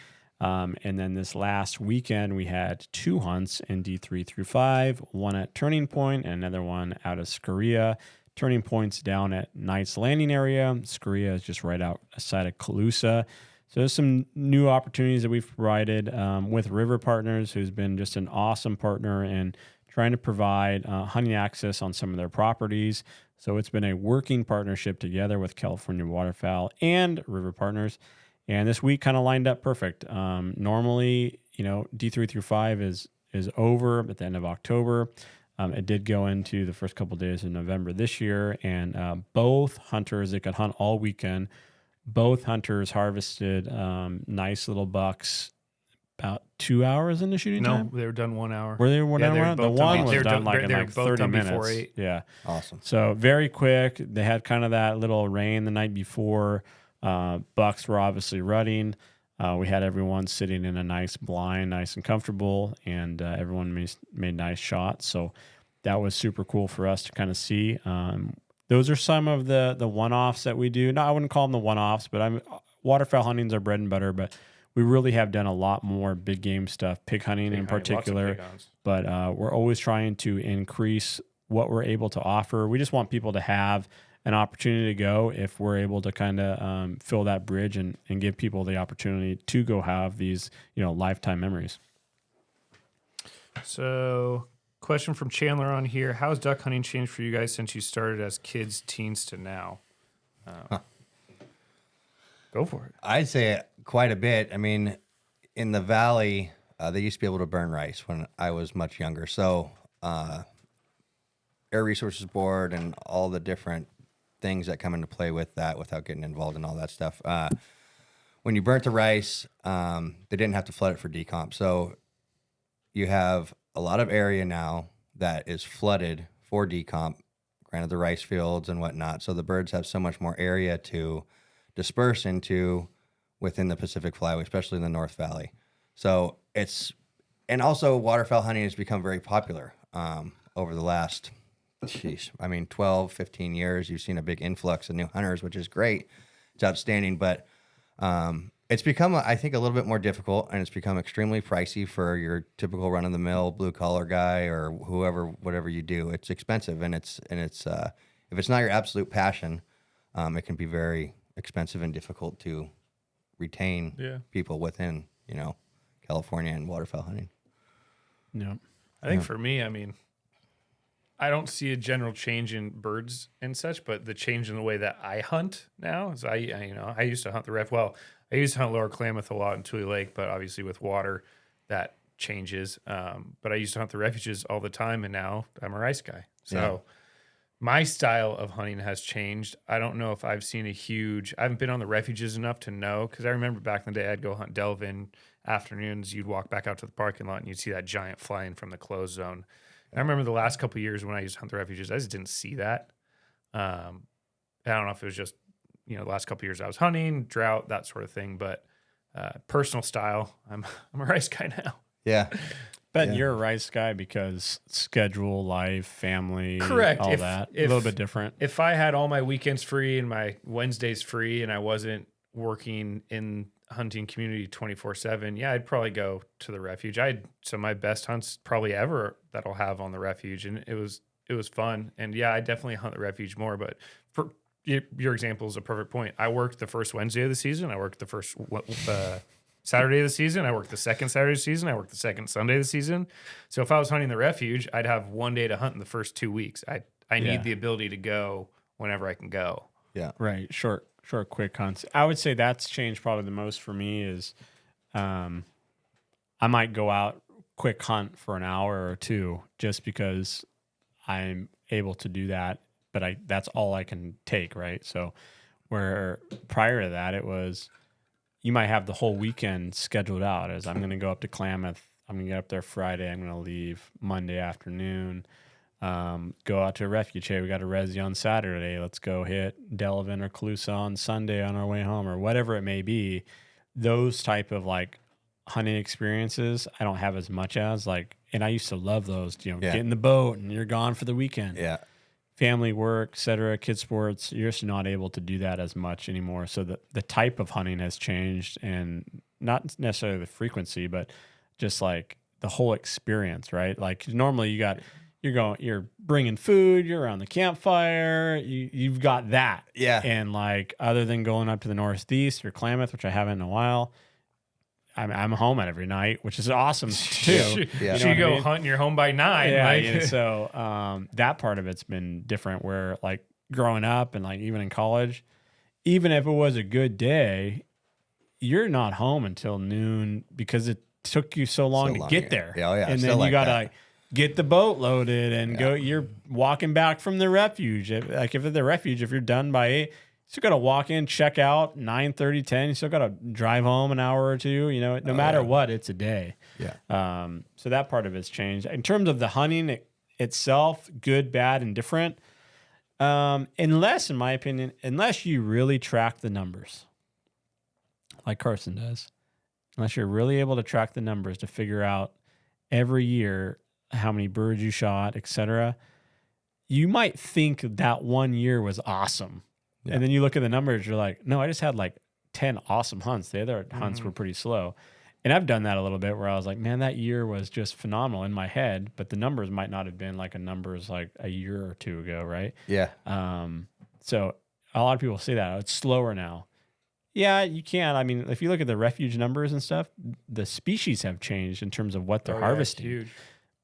And then this last weekend, we had 2 hunts in D3 through 5, one at Turning Point and another one out of Scoria. Turning Point's down at Knight's Landing area. Scoria is just right outside of Calusa. So there's some new opportunities that we've provided with River Partners, who's been just an awesome partner in trying to provide hunting access on some of their properties. So it's been a working partnership together with California Waterfowl and River Partners. And this week kind of lined up perfect. Normally, D3 through 5 is over at the end of October. It did go into the first couple of days of November this year, and both hunters that could hunt all weekend, both hunters harvested nice little bucks about 2 hours into shooting time. No, they were done 1 hour. Were they 1 hour? The one was done in 30 minutes. Before 8. Yeah. Awesome. So very quick. They had kind of that little rain the night before. Bucks were obviously rutting. We had everyone sitting in a nice blind, nice and comfortable, and everyone made nice shots. So that was super cool for us to kind of see. Those are some of the one-offs that we do. No, I wouldn't call them the one-offs, but waterfowl hunting is our bread and butter. But we really have done a lot more big game stuff, pig hunting in particular. But we're always trying to increase what we're able to offer. We just want people to have an opportunity to go if we're able to kind of fill that bridge and give people the opportunity to go have these, lifetime memories. So, question from Chandler on here. How has duck hunting changed for you guys since you started as kids, teens to now? Go for it. I'd say quite a bit. I mean, in the valley, they used to be able to burn rice when I was much younger. So Air Resources Board and all the different things that come into play with that without getting involved in all that stuff. When you burnt the rice, they didn't have to flood it for decomp. So you have a lot of area now that is flooded for decomp, granted the rice fields and whatnot. So the birds have so much more area to disperse into within the Pacific Flyway, especially in the North Valley. So and also waterfowl hunting has become very popular over the last, 12, 15 years. You've seen a big influx of new hunters, which is great. It's outstanding, but it's become, I think, a little bit more difficult, and it's become extremely pricey for your typical run-of-the-mill blue-collar guy or whatever you do. It's expensive, and it's if it's not your absolute passion, it can be very expensive and difficult to retain people within, California and waterfowl hunting. Yeah. I think for me, I don't see a general change in birds and such, but the change in the way that I hunt now is I used to hunt the ref. Well, I used to hunt Lower Klamath a lot in Tule Lake, but obviously with water that changes. But I used to hunt the refuges all the time, and now I'm a rice guy. So my style of hunting has changed. I don't know if I've seen I haven't been on the refuges enough to know, because I remember back in the day I'd go hunt Delvin afternoons. You'd walk back out to the parking lot and you'd see that giant flying from the closed zone. And I remember the last couple of years when I used to hunt the refuges, I just didn't see that. I don't know if it was just, the last couple of years I was hunting, drought, that sort of thing. But personal style, I'm a rice guy now. Yeah. But you're a rice guy because schedule, life, family, correct, all that. A little bit different. If I had all my weekends free and my Wednesdays free and I wasn't working in hunting community 24/7, I'd probably go to the refuge. I had some of my best hunts probably ever that I'll have on the refuge, and it was fun. And I definitely hunt the refuge more. But for your example is a perfect point. I worked the first Wednesday of the season. I worked the first Saturday of the season. I worked the second Saturday of the season. I worked the second Sunday of the season. So if I was hunting the refuge, I'd have one day to hunt in the first 2 weeks. I need the ability to go whenever I can go. Yeah. Right. Short, quick hunts. I would say that's changed probably the most for me is I might go out quick hunt for an hour or two just because I'm able to do that, but that's all I can take, right? So where prior to that, it was you might have the whole weekend scheduled out as I'm going to go up to Klamath. I'm going to get up there Friday. I'm going to leave Monday afternoon. Go out to a refuge. Hey, we got a resi on Saturday. Let's go hit Delavan or Calusa on Sunday on our way home, or whatever it may be. Those type of hunting experiences, I don't have as much as and I used to love those, get in the boat and you're gone for the weekend. Yeah. Family work, et cetera, kid sports, you're just not able to do that as much anymore. So the type of hunting has changed, and not necessarily the frequency, but just the whole experience, right? Normally you're bringing food, you're around the campfire, you've got that. Yeah. And other than going up to the Northeast or Klamath, which I haven't in a while, I'm home every night, which is awesome too. You go hunt and you're home by 9. Yeah. So that part of it's been different where growing up and even in college, even if it was a good day, you're not home until noon because it took you so long to get there. Yeah, and then you got to get the boat loaded and go. You're walking back from the refuge. If at the refuge, if you're done by 8, you still got to walk in, check out 9:30, 10. You still got to drive home an hour or two. No matter what, it's a day. Yeah. So that part of it's changed. In terms of the hunting itself, good, bad, and different. Unless, in my opinion, unless you really track the numbers, like Carson does, unless you're really able to track the numbers to figure out every year how many birds you shot, etc., you might think that one year was awesome. Yeah. And then you look at the numbers, you're like, no, I just had 10 awesome hunts. The other hunts were pretty slow. And I've done that a little bit where I was like, man, that year was just phenomenal in my head, but the numbers might not have been a numbers a year or two ago, right? Yeah. So a lot of people say that it's slower now. Yeah, you can. If you look at the refuge numbers and stuff, the species have changed in terms of what they're harvesting, huge.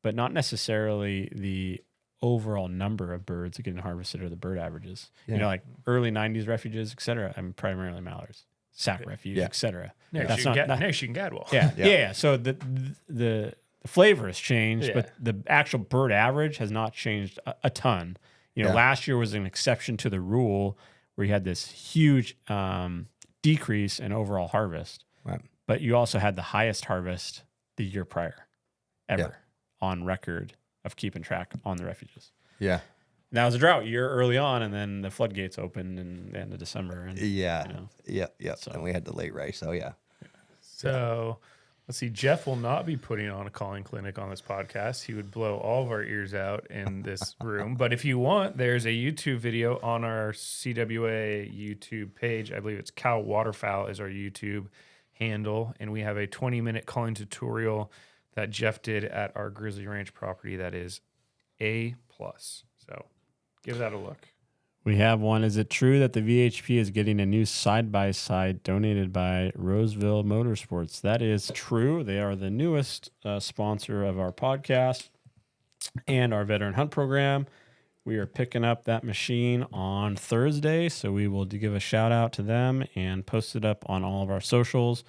But not necessarily the overall number of birds that get harvested or the bird averages. Yeah. Early 90s refuges, et cetera, primarily mallards. sack refuge, Yeah. etc. Next, you can gadwall. Yeah. Yeah. Yeah. So the flavor has changed, Yeah. but the actual bird average has not changed a ton. Yeah. Last year was an exception to the rule where you had this huge decrease in overall harvest, Right. but you also had the highest harvest the year prior ever on record of keeping track on the refuges. Yeah. And that was a drought year early on, and then the floodgates opened in the end of December. And, Yeah. you know, Yeah. So- And we had the late race. So yeah. So let's see. Jeff will not be putting on a calling clinic on this podcast. He would blow all of our ears out in this room. But if you want, there's a YouTube video on our CWA YouTube page. I believe it's Cow Waterfowl is our YouTube handle. And we have a 20-minute calling tutorial that Jeff did at our Grizzly Ranch property that is A+. So give that a look. We have one. Is it true that the VHP is getting a new side-by-side donated by Roseville Motorsports? That is true. They are the newest sponsor of our podcast and our veteran hunt program. We are picking up that machine on Thursday, so we will give a shout out to them and post it up on all of our socials.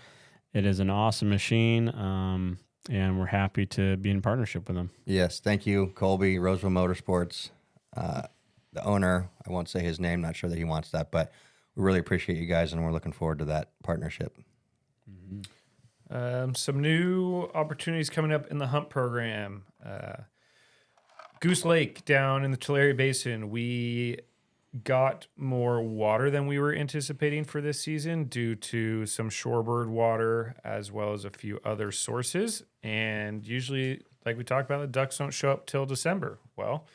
It is an awesome machine, and we're happy to be in partnership with them. Yes. Thank you, Colby, Roseville Motorsports. The owner, I won't say his name, not sure that he wants that, but we really appreciate you guys, and we're looking forward to that partnership. Some new opportunities coming up in the hunt program. Goose Lake down in the Tulare Basin, we got more water than we were anticipating for this season due to some shorebird water as well as a few other sources. And usually, like we talked about, the ducks don't show up till December. Well,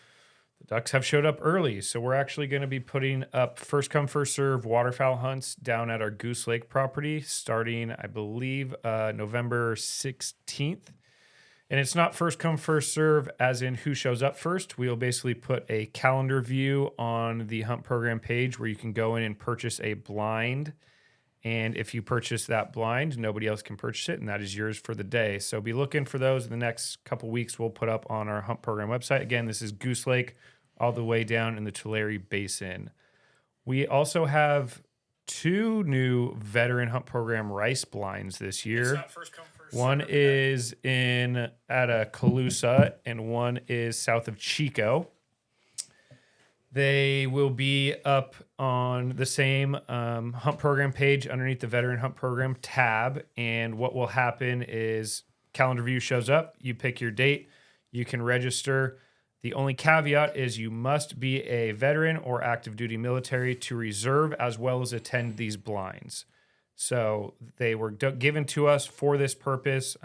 the ducks have showed up early, so we're actually going to be putting up first come, first serve waterfowl hunts down at our Goose Lake property starting, I believe, November 16th. And it's not first come, first serve as in who shows up first. We'll basically put a calendar view on the hunt program page where you can go in and purchase a blind. And if you purchase that blind, nobody else can purchase it, and that is yours for the day. So be looking for those in the next couple weeks. We'll put up on our hunt program website. Again, this is Goose Lake, all the way down in the Tulare Basin. We also have 2 new veteran hunt program rice blinds this year. One is at a Calusa, and one is south of Chico. They will be up on the same hunt program page underneath the veteran hunt program tab. And what will happen is calendar view shows up. You pick your date. You can register. The only caveat is you must be a veteran or active duty military to reserve as well as attend these blinds. So they were given to us for this purpose.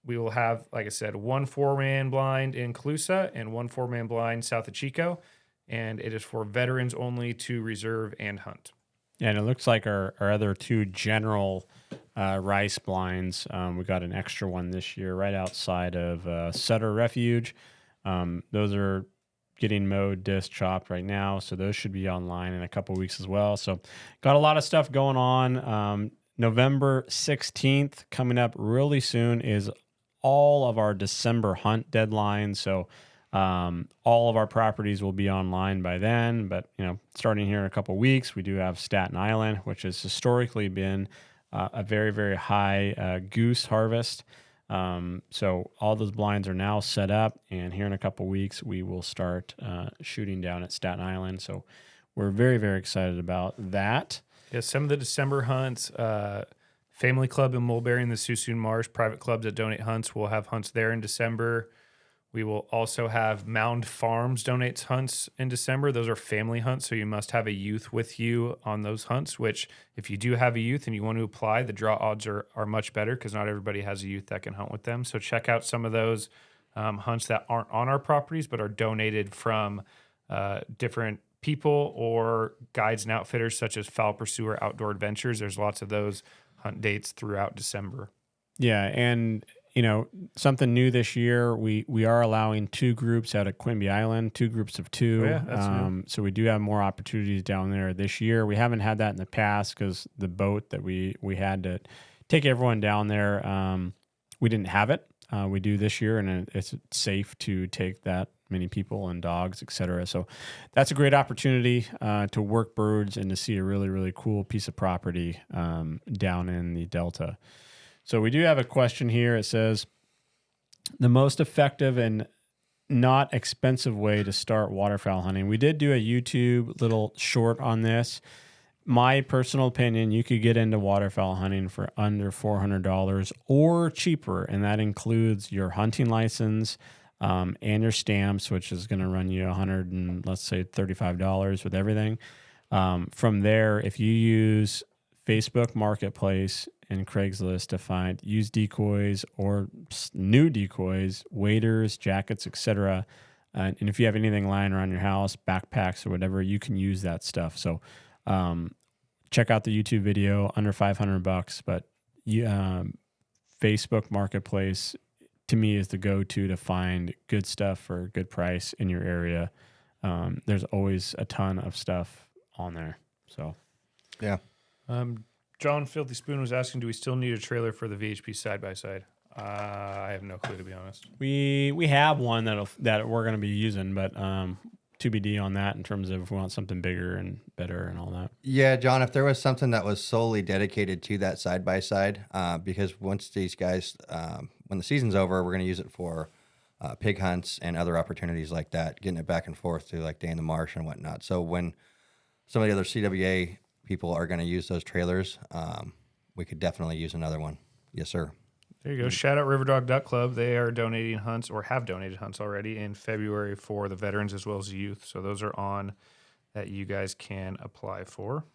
We will have, like I said, 1 4-man blind in Calusa and 1 4-man blind south of Chico. And it is for veterans only to reserve and hunt. Yeah, and it looks like our other 2 general rice blinds, we got an extra one this year right outside of Sutter Refuge. Those are getting mowed, disc, chopped right now, so those should be online in a couple weeks as well. So got a lot of stuff going on. November 16th coming up really soon is all of our December hunt deadline. So all of our properties will be online by then, but starting here in a couple weeks, we do have Staten Island, which has historically been a very, very high goose harvest. So all those blinds are now set up, and here in a couple weeks, we will start shooting down at Staten Island. So we're very, very excited about that. Yeah, some of the December hunts, Family Club in Mulberry and the Suisun Marsh, private clubs that donate hunts, will have hunts there in December. We will also have Mound Farms donates hunts in December. Those are family hunts, so you must have a youth with you on those hunts, which if you do have a youth and you want to apply, the draw odds are much better because not everybody has a youth that can hunt with them. So check out some of those hunts that aren't on our properties but are donated from different people or guides and outfitters such as Fowl Pursuer Outdoor Adventures. There's lots of those hunt dates throughout December. Yeah, and something new this year, we are allowing 2 groups out at Quimby Island, 2 groups of 2. Oh, yeah, that's new. So we do have more opportunities down there this year. We haven't had that in the past because the boat that we had to take everyone down there, we didn't have it. we do this year, and it's safe to take that many people and dogs, etc. So that's a great opportunity to work birds and to see a really, really cool piece of property down in the Delta. So we do have a question here. It says, the most effective and not expensive way to start waterfowl hunting. We did do a YouTube little short on this. My personal opinion, you could get into waterfowl hunting for under $400 or cheaper, and that includes your hunting license and your stamps, which is going to run you $100 and let's say $35 with everything. From there, if you use Facebook Marketplace and Craigslist to use decoys or new decoys, waders, jackets, etc. And if you have anything lying around your house, backpacks or whatever, you can use that stuff. So check out the YouTube video, under $500. But Facebook Marketplace, to me, is the go-to to find good stuff for a good price in your area. There's always a ton of stuff on there. So, Yeah. John Filthy Spoon was asking, do we still need a trailer for the VHP side-by-side? I have no clue, to be honest. we have one that we're going to be using, but TBD on that in terms of if we want something bigger and better and all that. Yeah, John, if there was something that was solely dedicated to that side-by-side, because once these guys, when the season's over, we're going to use it for pig hunts and other opportunities like that, getting it back and forth to like Day in the Marsh and whatnot. So when some of the other CWA people are going to use those trailers, we could definitely use another one. Yes, sir. There you go. Shout out Riverdog Duck Club. They are donating hunts or have donated hunts already in February for the veterans as well as the youth. So those are on that you guys can apply for.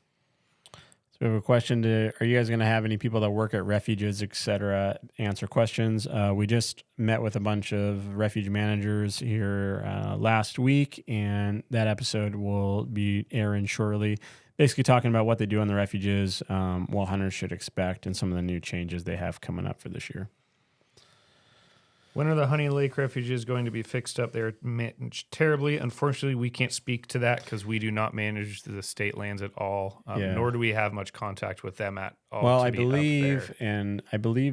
So we have a question are you guys going to have any people that work at refuges, et cetera, answer questions? We just met with a bunch of refuge managers here last week, and that episode will be airing shortly. Basically talking about what they do on the refuges, what hunters should expect, and some of the new changes they have coming up for this year. When are the Honey Lake refuges going to be fixed up? They're managed terribly. Unfortunately, we can't speak to that because we do not manage the state lands at all, nor do we have much contact with them at all. Well, I believe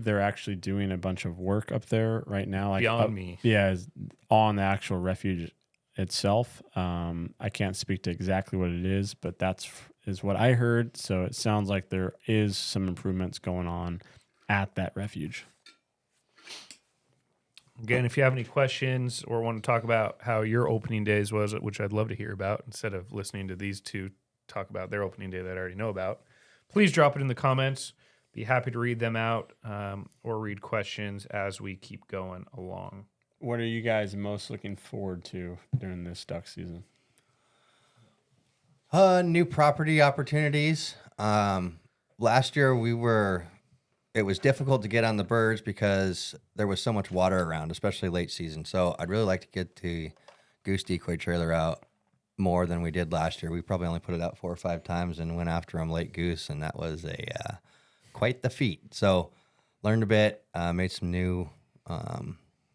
they're actually doing a bunch of work up there right now. Like Beyond me. Yeah, on the actual refuge itself. I can't speak to exactly what it is, but is what I heard. So it sounds like there is some improvements going on at that refuge. Again, if you have any questions or want to talk about how your opening days was, which I'd love to hear about, instead of listening to these two talk about their opening day that I already know about, please drop it in the comments. Be happy to read them out or read questions as we keep going along. What are you guys most looking forward to during this duck season? New property opportunities. Last year it was difficult to get on the birds because there was so much water around, especially late season. So I'd really like to get the goose decoy trailer out more than we did last year. We probably only put it out 4 or 5 times and went after them late goose, and that was quite the feat. So learned a bit, made some new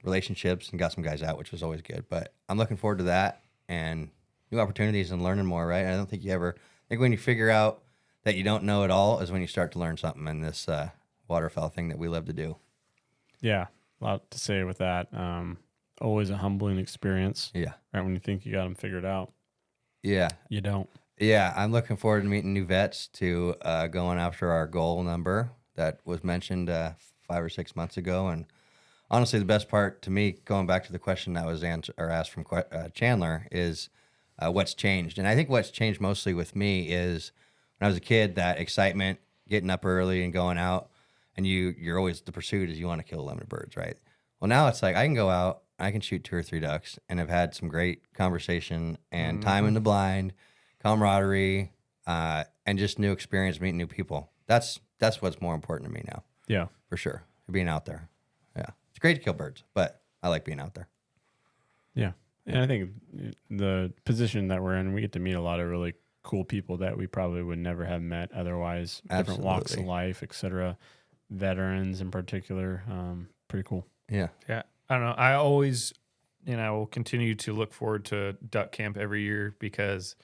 relationships, and got some guys out, which was always good. But I'm looking forward to that and new opportunities and learning more, right? I don't think I think when you figure out that you don't know it all is when you start to learn something in this waterfowl thing that we love to do. Yeah, a lot to say with that. Always a humbling experience. Yeah. Right when you think you got them figured out. Yeah. You don't. Yeah, I'm looking forward to meeting new vets, to going after our goal number that was mentioned 5 or 6 months ago. And honestly, the best part to me, going back to the question that was asked from Chandler, is what's changed. And I think what's changed mostly with me is when I was a kid, that excitement, getting up early and going out, and you're always, the pursuit is you want to kill 11 birds, right? Well, now it's like I can go out, I can shoot 2 or 3 ducks, and I've had some great conversation and time in the blind, camaraderie, and just new experience, meeting new people. That's what's more important to me now. Yeah. For sure. Being out there. Yeah. It's great to kill birds, but I like being out there. Yeah. And I think the position that we're in, we get to meet a lot of really cool people that we probably would never have met otherwise. Absolutely. Different walks of life, et cetera. Veterans in particular. Pretty cool. Yeah. Yeah. I don't know. I always, I will continue to look forward to duck camp every year because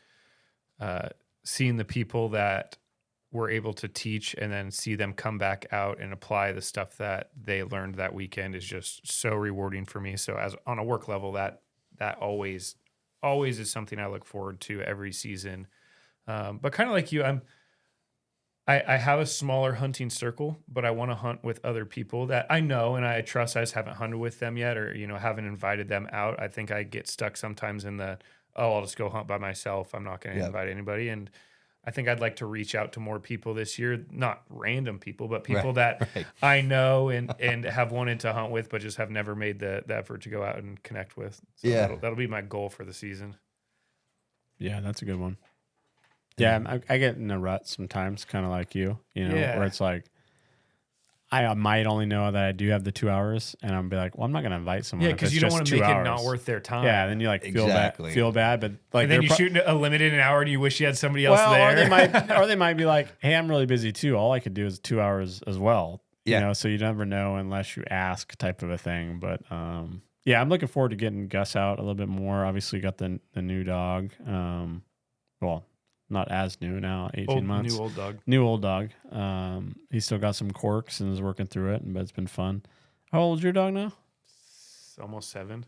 seeing the people that we're able to teach and then see them come back out and apply the stuff that they learned that weekend is just so rewarding for me. So as on a work level, that always is something I look forward to every season. But kind of like you, I have a smaller hunting circle, but I want to hunt with other people that I know and I trust. I just haven't hunted with them yet, or, haven't invited them out. I think I get stuck sometimes in I'll just go hunt by myself. I'm not going to invite anybody. And I think I'd like to reach out to more people this year, not random people, but people that I know and have wanted to hunt with, but just have never made the effort to go out and connect with. So that'll be my goal for the season. Yeah, that's a good one. Yeah, I get in a rut sometimes, kind of like you, where it's like, I might only know that I do have the 2 hours, and I'm be like, well, I'm not going to invite someone. Yeah, because you don't want to make it not worth their time. Yeah, then you feel bad, but like, and then you shoot a limited an hour, and you wish you had somebody else there. Or they might be like, hey, I'm really busy too. All I could do is 2 hours as well. Yeah, so you never know unless you ask, type of a thing. But I'm looking forward to getting Gus out a little bit more. Obviously, got the new dog. Not as new now, 18 months. New old dog. He's still got some quirks and is working through it, but it's been fun. How old is your dog now? It's almost 7.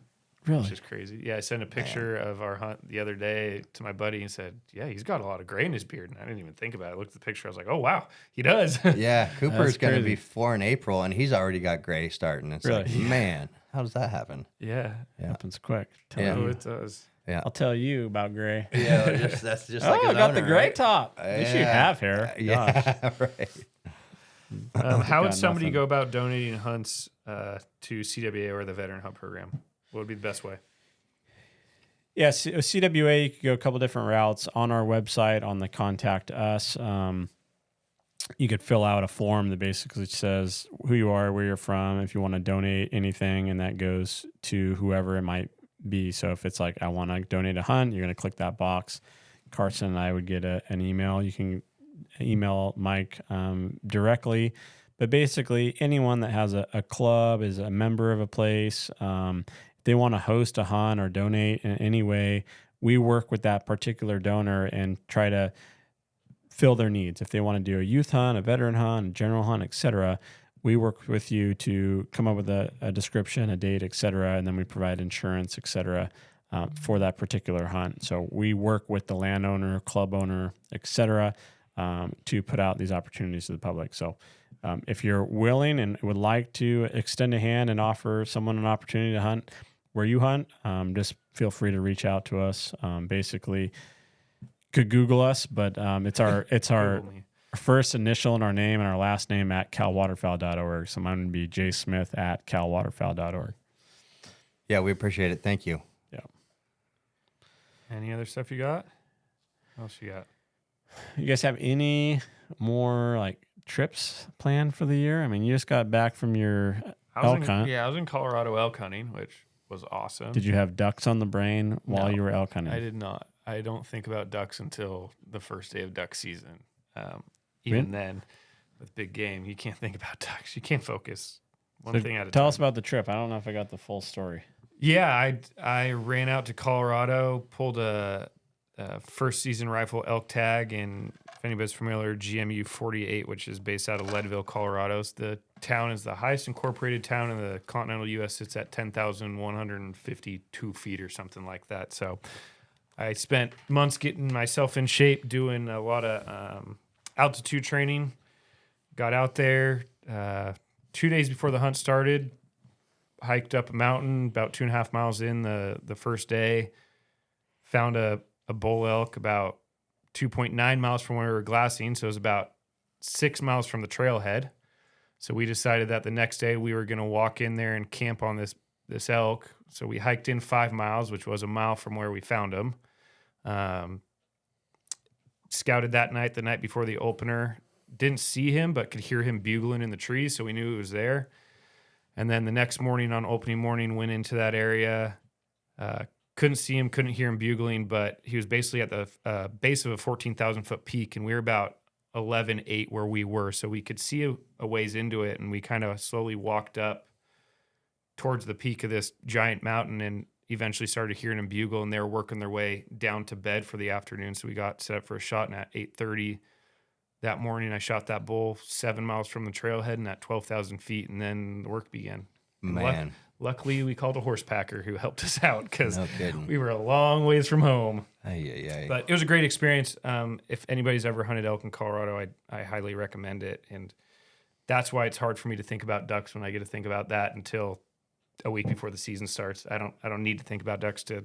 Really? Which is crazy. Yeah, I sent a picture of our hunt the other day to my buddy and said, yeah, he's got a lot of gray in his beard. And I didn't even think about it. I looked at the picture. I was like, oh, wow, he does. Yeah, Cooper's going to be 4 in April, and he's already got gray starting. It's really? Like, man, how does that happen? Yeah. It happens quick. It does. Yeah. I'll tell you about gray. Yeah, that's just like I got owner, the gray right? top. At least you have hair. Yeah, right. How would somebody go about donating hunts to CWA or the Veteran Hunt Program? What would be the best way? Yeah, CWA, you could go a couple different routes. On our website, on the Contact Us, you could fill out a form that basically says who you are, where you're from, if you want to donate anything, and that goes to whoever it might be. So if it's like, I want to donate a hunt, you're going to click that box. Carson and I would get an email. You can email Mike directly. But basically, anyone that has a club, is a member of a place, if they want to host a hunt or donate in any way, we work with that particular donor and try to fill their needs. If they want to do a youth hunt, a veteran hunt, a general hunt, etc., we work with you to come up with a description, a date, etc., and then we provide insurance, etc., for that particular hunt. So we work with the landowner, club owner, etc., to put out these opportunities to the public. So if you're willing and would like to extend a hand and offer someone an opportunity to hunt where you hunt, just feel free to reach out to us. Basically, could Google us, but it's our first initial in our name and our last name at calwaterfowl.org. So mine would be jsmith@calwaterfowl.org. Yeah, we appreciate it. Thank you. Yeah. Any other stuff you got? What else you got? You guys have any more like trips planned for the year? I mean, you just got back from your elk hunt. Yeah, I was in Colorado elk hunting, which was awesome. Did you have ducks on the brain while you were elk hunting? I did not. I don't think about ducks until the first day of duck season. Even then, with big game, you can't think about ducks. You can't focus one thing at a time. Tell us about the trip. I don't know if I got the full story. Yeah, I ran out to Colorado, pulled a first season rifle elk tag, and if anybody's familiar, GMU 48, which is based out of Leadville, Colorado. The town is the highest incorporated town in the continental U.S. It's at 10,152 feet or something like that. So I spent months getting myself in shape, doing a lot of altitude training. Got out there 2 days before the hunt started, hiked up a mountain about 2.5 miles in the first day, found a bull elk about 2.9 miles from where we were glassing. So it was about 6 miles from the trailhead. So we decided that the next day we were going to walk in there and camp on this elk. So we hiked in 5 miles, which was a mile from where we found him. Scouted that night, the night before the opener. Didn't see him, but could hear him bugling in the trees, so we knew he was there. And then the next morning on opening morning, went into that area. Couldn't see him, couldn't hear him bugling, but he was basically at the base of a 14,000-foot peak, and we were about 11.8 where we were, so we could see a ways into it, and we kind of slowly walked up towards the peak of this giant mountain and eventually started hearing him bugle, and they were working their way down to bed for the afternoon, so we got set up for a shot, and at 8:30, that morning I shot that bull 7 miles from the trailhead and at 12,000 feet, and then the work began. And Man. luckily, we called a horse packer who helped us out because No kidding. we were a long ways from home. Ay. But it was a great experience. If anybody's ever hunted elk in Colorado, I highly recommend it. And that's why it's hard for me to think about ducks when I get to think about that until a week before the season starts. I don't need to think about ducks to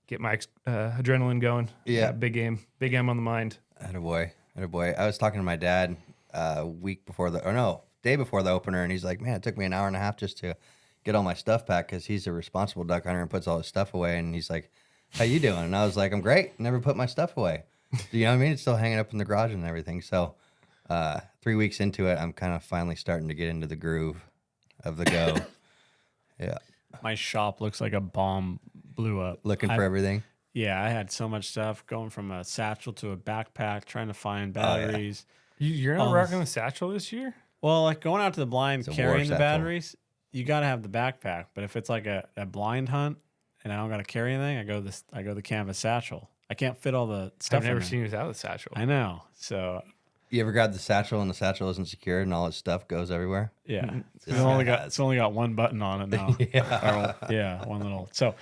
get my adrenaline going. Yeah. Big game on the mind. Attaboy. I was talking to my dad day before the opener, and he's like, man, it took me an hour and a half just to get all my stuff packed because he's a responsible duck hunter and puts all his stuff away. And he's like, how you doing? And I was like, I'm great. Never put my stuff away. You know what I mean? It's still hanging up in the garage and everything. So 3 weeks into it, I'm kind of finally starting to get into the groove of the go. Yeah. My shop looks like a bomb blew up. Looking for everything. Yeah, I had so much stuff going from a satchel to a backpack, trying to find batteries. You're not rocking the satchel this year? Well, like going out to the blind, It's a war carrying the satchel. batteries, you got to have the backpack. But if it's like a blind hunt and I don't got to carry anything, I go the canvas satchel. I can't fit all the stuff. I've never in there. seen you without the satchel. I know. So You ever grab the satchel and the satchel isn't secured and all its stuff goes everywhere? yeah, it's only got one button on it now. One little. So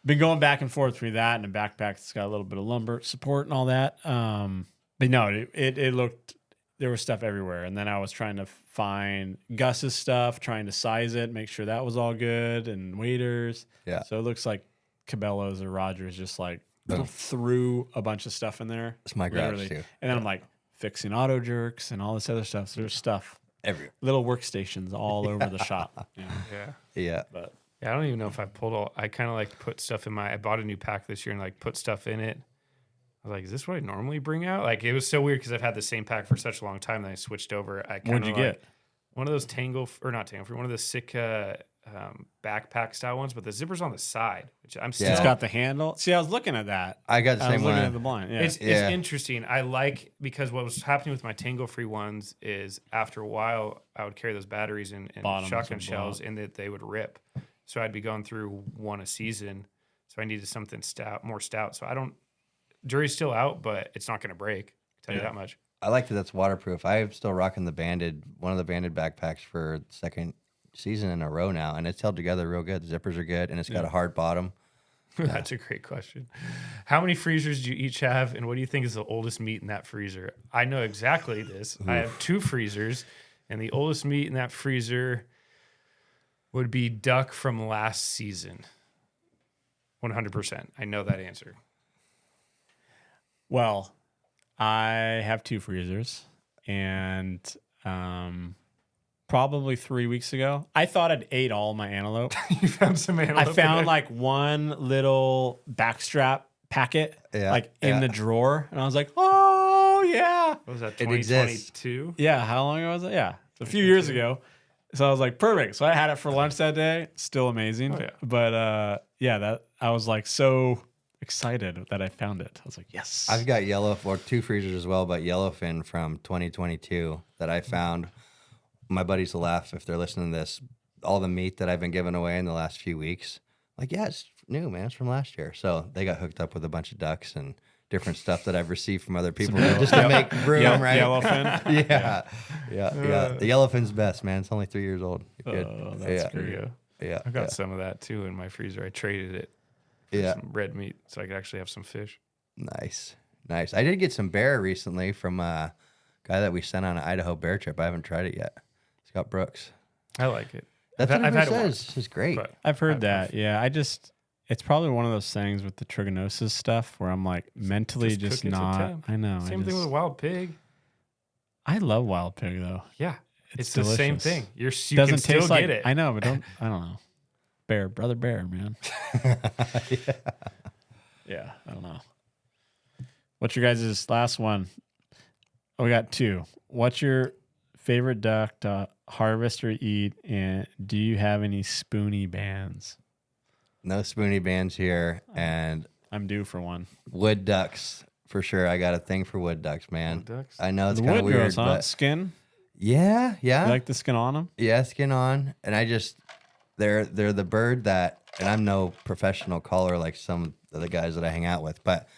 been going back and forth between that and a backpack that's got a little bit of lumbar support and all that. But no, it looked, there was stuff everywhere. And then I was trying to find Gus's stuff, trying to size it, make sure that was all good, and waders. Yeah. So it looks like Cabela's or Rogers just like Boom. threw a bunch of stuff in there. It's my garage literally. too. And then I'm like fixing auto jerks and all this other stuff. So there's stuff, Everywhere. little worksations all over the shop. Yeah. Yeah. Yeah. But I don't even know if I pulled all. I kind of like to put stuff in I bought a new pack this year and like put stuff in it. I was like, is this what I normally bring out? Like, it was so weird because I've had the same pack for such a long time that I switched over. What'd you get? One of those one of the Sitka backpack style ones, but the zipper's on the side, which I'm still. it's got the handle. See, I was looking at that. I got the I was same looking one. at the blind. Yeah. It's interesting. I like, because what was happening with my tangle free ones is after a while I would carry those batteries in Bottoms shotgun would blow shells up. and that they would rip. So I'd be going through one a season. So I needed something more stout. So jury's still out, but it's not going to break. I'll tell you that much. I like that that's waterproof. I'm still rocking one of the banded backpacks for the second season in a row now, and it's held together real good. The zippers are good, and it's got a hard bottom. That's a great question. How many freezers do you each have, and what do you think is the oldest meat in that freezer? I know exactly this. I have 2 freezers, and the oldest meat in that freezer would be duck from last season. 100%. I know that answer. Well, I have 2 freezers, and probably 3 weeks ago, I thought I'd ate all my antelope. You found some antelope. I found like one little backstrap packet, in the drawer, and I was like, "Oh yeah, What was that? It exists. 2022. yeah." How long ago was it? Yeah, a few years ago. So I was like, perfect. So I had it for lunch that day. Still amazing. Oh, yeah. But that I was like so excited that I found it. I was like, yes. I've got 2 freezers as well, but yellowfin from 2022 that I found. My buddies will laugh if they're listening to this. All the meat that I've been giving away in the last few weeks, like, yeah, it's new, man. It's from last year. So they got hooked up with a bunch of ducks and different stuff that I've received from other people just to make room, right? Yellowfin. Yeah. The yellowfin's best, man. It's only 3 years old. You're good. Oh, that's There great. you go. Yeah. I got some of that too in my freezer. I traded it for some red meat so I could actually have some fish. Nice. I did get some bear recently from a guy that we sent on an Idaho bear trip. I haven't tried it yet. Scott Brooks. I like it. That's I've what had everyone it once. says. It's great. But I've heard that. Yeah. It's probably one of those things with the trigonosis stuff where I'm like mentally just cook it to not. 10. I know. Same thing with a wild pig. I love wild pig though. Yeah. It's the delicious. same thing. You Doesn't can still taste like get it. I know, but I don't know. Brother bear, man. Yeah, I don't know. What's your guys' last one? Oh, we got 2. What's your favorite duck to harvest or eat? And do you have any spoony bands? No spoony bands here, and I'm due for one. wood ducks for sure. I got a thing for wood ducks, man. Wood ducks? I know it's The kind of wood weird, girls, huh? but Skin? yeah, You like the skin on them? yeah, skin on, and they're the bird that, and I'm no professional caller like some of the guys that I hang out with, but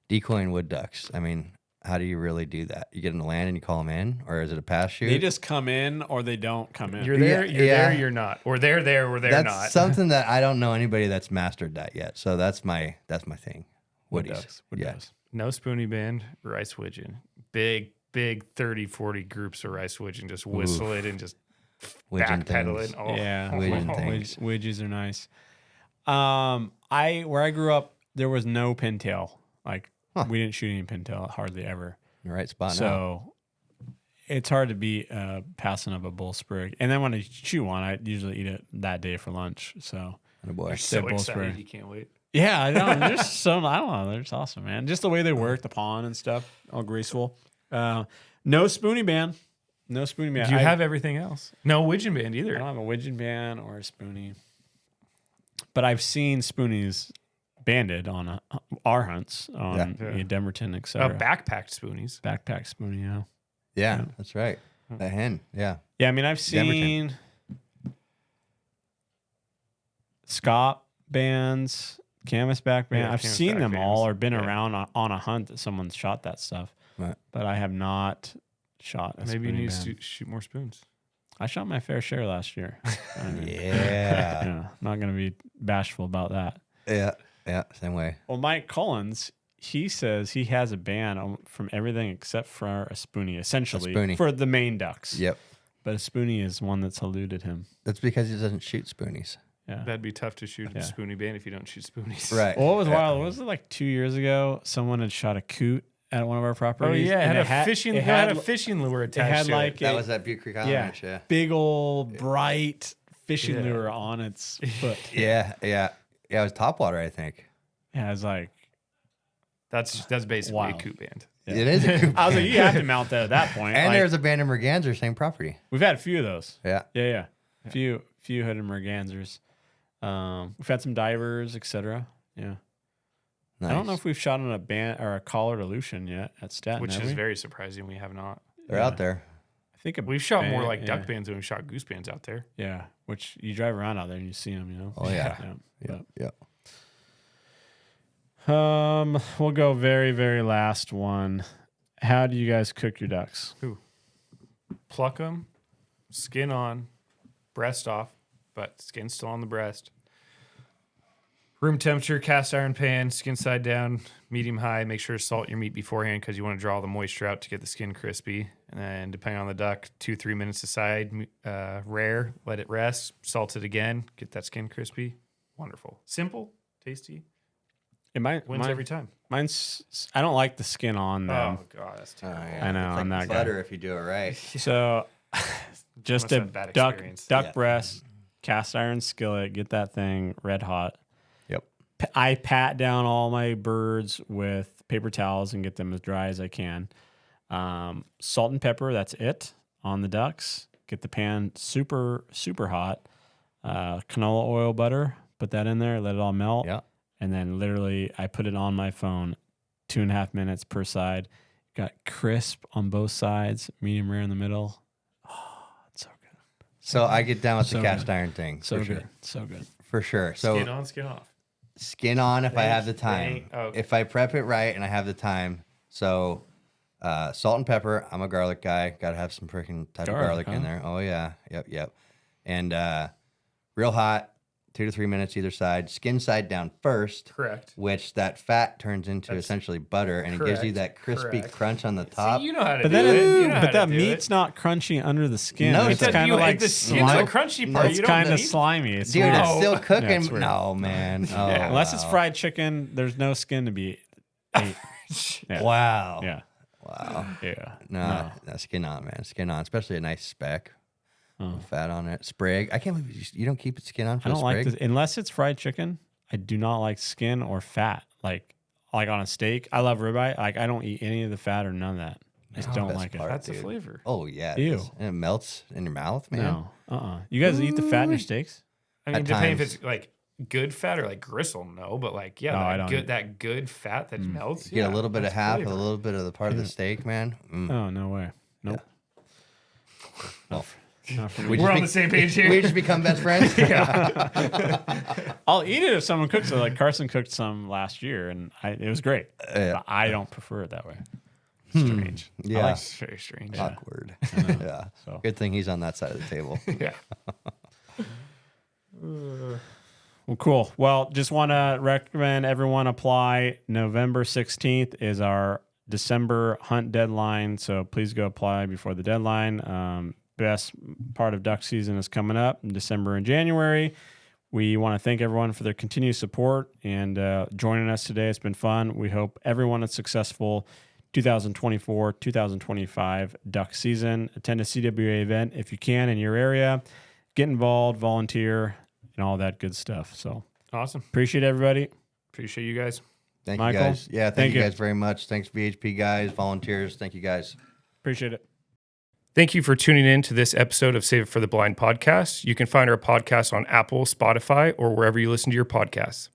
decoying wood ducks. I mean, how do you really do that? You get them to land and you call them in, or is it a pass shoot? They just come in or they don't come in. You're there, Yeah, you're yeah. there, you're not. Or they're there, or they're That's not. something that I don't know anybody that's mastered that yet. So that's my thing. Wood Woodies. ducks. Wood Yeah. ducks. No spoonie band, rice widgeon. Big 30, 40 groups of rice widgeon. Just whistle it and just Widgeon backpedal things. it. Oh. Yeah, Widgeon things. Widgies are nice. Where I grew up, there was no pintail. Like we didn't shoot any pintail hardly ever. In the right spot now. So it's hard to beat passing up a bull sprig. And then when I shoot one, I usually eat it that day for lunch. So Oh, boy. So bull excited. sprig. You can't wait. yeah, I know. They're just so I don't know. They're just awesome, man. Just the way they work, the pawn and stuff, all graceful. No spoonie band. No spoonie band. Do you I have everything else? No widgeon band I either. don't have a widgeon band or a spoonie. But I've seen spoonies banded on our hunts on Yeah. Demerton, etc. Backpacked spoonies. Backpack spoonie, yeah. Yeah, that's right. The hen. Yeah. Yeah, I mean, I've seen Scott bands, canvasback band. Yeah, I've seen canvasback them all bands. or been Yeah. around on a hunt that someone's shot that stuff. Right. But I have not shot a Maybe you spoonie need band. to shoot more spoons. I shot my fair share last year. Yeah. Yeah, not going to be bashful about that. Yeah. Same way. Well, Mike Collins, he says he has a ban from everything except for a spoonie, essentially, A spoonie. for the main ducks. Yep. But a spoonie is one that's eluded him. That's because he doesn't shoot spoonies. Yeah. That'd be tough to shoot Yeah. a spoonie band if you don't shoot spoonies. Right. Well, what was Yeah. wild? Was it like 2 years ago? Someone had shot a coot at one of our Oh properties. yeah, and it had a fishing lure attached. had to like it. That a- was that Butte Creek Island ranch, yeah. big old bright fishing Yeah. lure on its foot. Yeah. It was topwater, I think. Yeah, I was like, That's basically Wild. a coot band. Yeah. It is a coop. I was like, you have to mount that at that point. And Like, there's a band of merganser, same property. we've had a few of those. Yeah. Yeah. Few hooded mergansers. We've had some divers, etc. Yeah. Nice. I don't know if we've shot on a band or a collared Aleutian yet at Staten. Which have is we? very surprising. We have not. They're out there. I think We've shot more like yeah. duck bands than we've shot goose bands out there. Yeah, which you drive around out there and you see them. You know. Oh, yeah. Yeah. Yeah. We'll go very, very last one. How do you guys cook your ducks? Pluck them, skin on, breast off, but skin still on the breast. Room temperature, cast iron pan, skin side down, medium high. Make sure to salt your meat beforehand because you want to draw the moisture out to get the skin crispy. And then depending on the duck, 2-3 minutes aside, rare, let it rest, salt it again, get that skin crispy. Wonderful. Simple, tasty, wins every time. Mine's. I don't like the skin on them. Oh, God, that's Oh, terrible. yeah. I know, It's like I'm not butter if you do it right. So, just Must a have bad duck experience. duck Yeah. breast, cast iron skillet. Get that thing red hot. Yep. I pat down all my birds with paper towels and get them as dry as I can. Salt and pepper, that's it on the ducks. Get the pan super, super hot. Canola oil, butter, put that in there, let it all melt. Yeah. And then literally I put it on my phone, 2.5 minutes per side. Got crisp on both sides, medium rare in the middle. Oh, it's so good. So I get down with So the cast good. iron thing. So for good. Sure. So good. For sure. So Skin on, skin off. skin on if I have the Thank- time. okay. If I prep it right and I have the time. So salt and pepper. I'm a garlic guy. Got to have some freaking type of Garlic, garlic in huh? there. Oh yeah. Yep. And real hot, 2 to 3 minutes either side. Skin side down first, Correct. which that fat turns into That's essentially butter, and it gives you correct, that crispy correct. crunch on the top. See, you know how to But do then, it. You know how but to that do meat's it. not crunchy under the skin. No, it's it's kind of like the skin's slime. the crunchy part. It's You don't kind of need- slimy. It's Dude, weird. it's still cooking. Yeah, it's weird. No, man. Oh, Unless it's wow. fried chicken, there's no skin to be ate. Yeah. Wow. Yeah. Wow. Yeah. No, skin on, man. Skin on, especially a nice speck. Oh. Fat on it. Sprig. I can't believe you don't keep it skin on for I don't a like sprig. this unless it's fried chicken. I do not like skin or fat. Like on a steak. I love ribeye. Like I don't eat any of the fat or none of that. I just don't best like part. it. That's a dude. flavor. Oh, yeah. Ew. It is. And it melts in your mouth, man. No. You guys eat the fat in your steaks? I mean, At depending if times. it's like good fat or like gristle, no. But like, yeah, No, I that don't. that good fat that melts. You get yeah, a little bit of that's half, flavor. a little bit of the part of the steak, man. Oh, no way. Nope. Well, Not for me. we We're just on be- the same page We here. just become best friends. I'll eat it if someone cooks it. Like Carson cooked some last year, and it was great. Yeah. But I don't prefer it that way. Strange. Yeah. It's very strange. Awkward. Yeah. So. Good thing he's on that side of the table. Yeah. Well, cool. Well, just want to recommend everyone apply. November 16th is our December hunt deadline, so please go apply before the deadline. Best part of duck season is coming up in December and January. We want to thank everyone for their continued support and joining us today. It's been fun. We hope everyone is successful 2024, 2025 duck season. Attend a CWA event if you can in your area. Get involved, volunteer, and all that good stuff. So Awesome. appreciate everybody. Appreciate you guys. Thank Michael? you guys. Yeah, thank you you. guys very much. Thanks, VHP guys, volunteers. Thank you guys. Appreciate it. Thank you for tuning in to this episode of Save It for the Blind podcast. You can find our podcast on Apple, Spotify, or wherever you listen to your podcasts.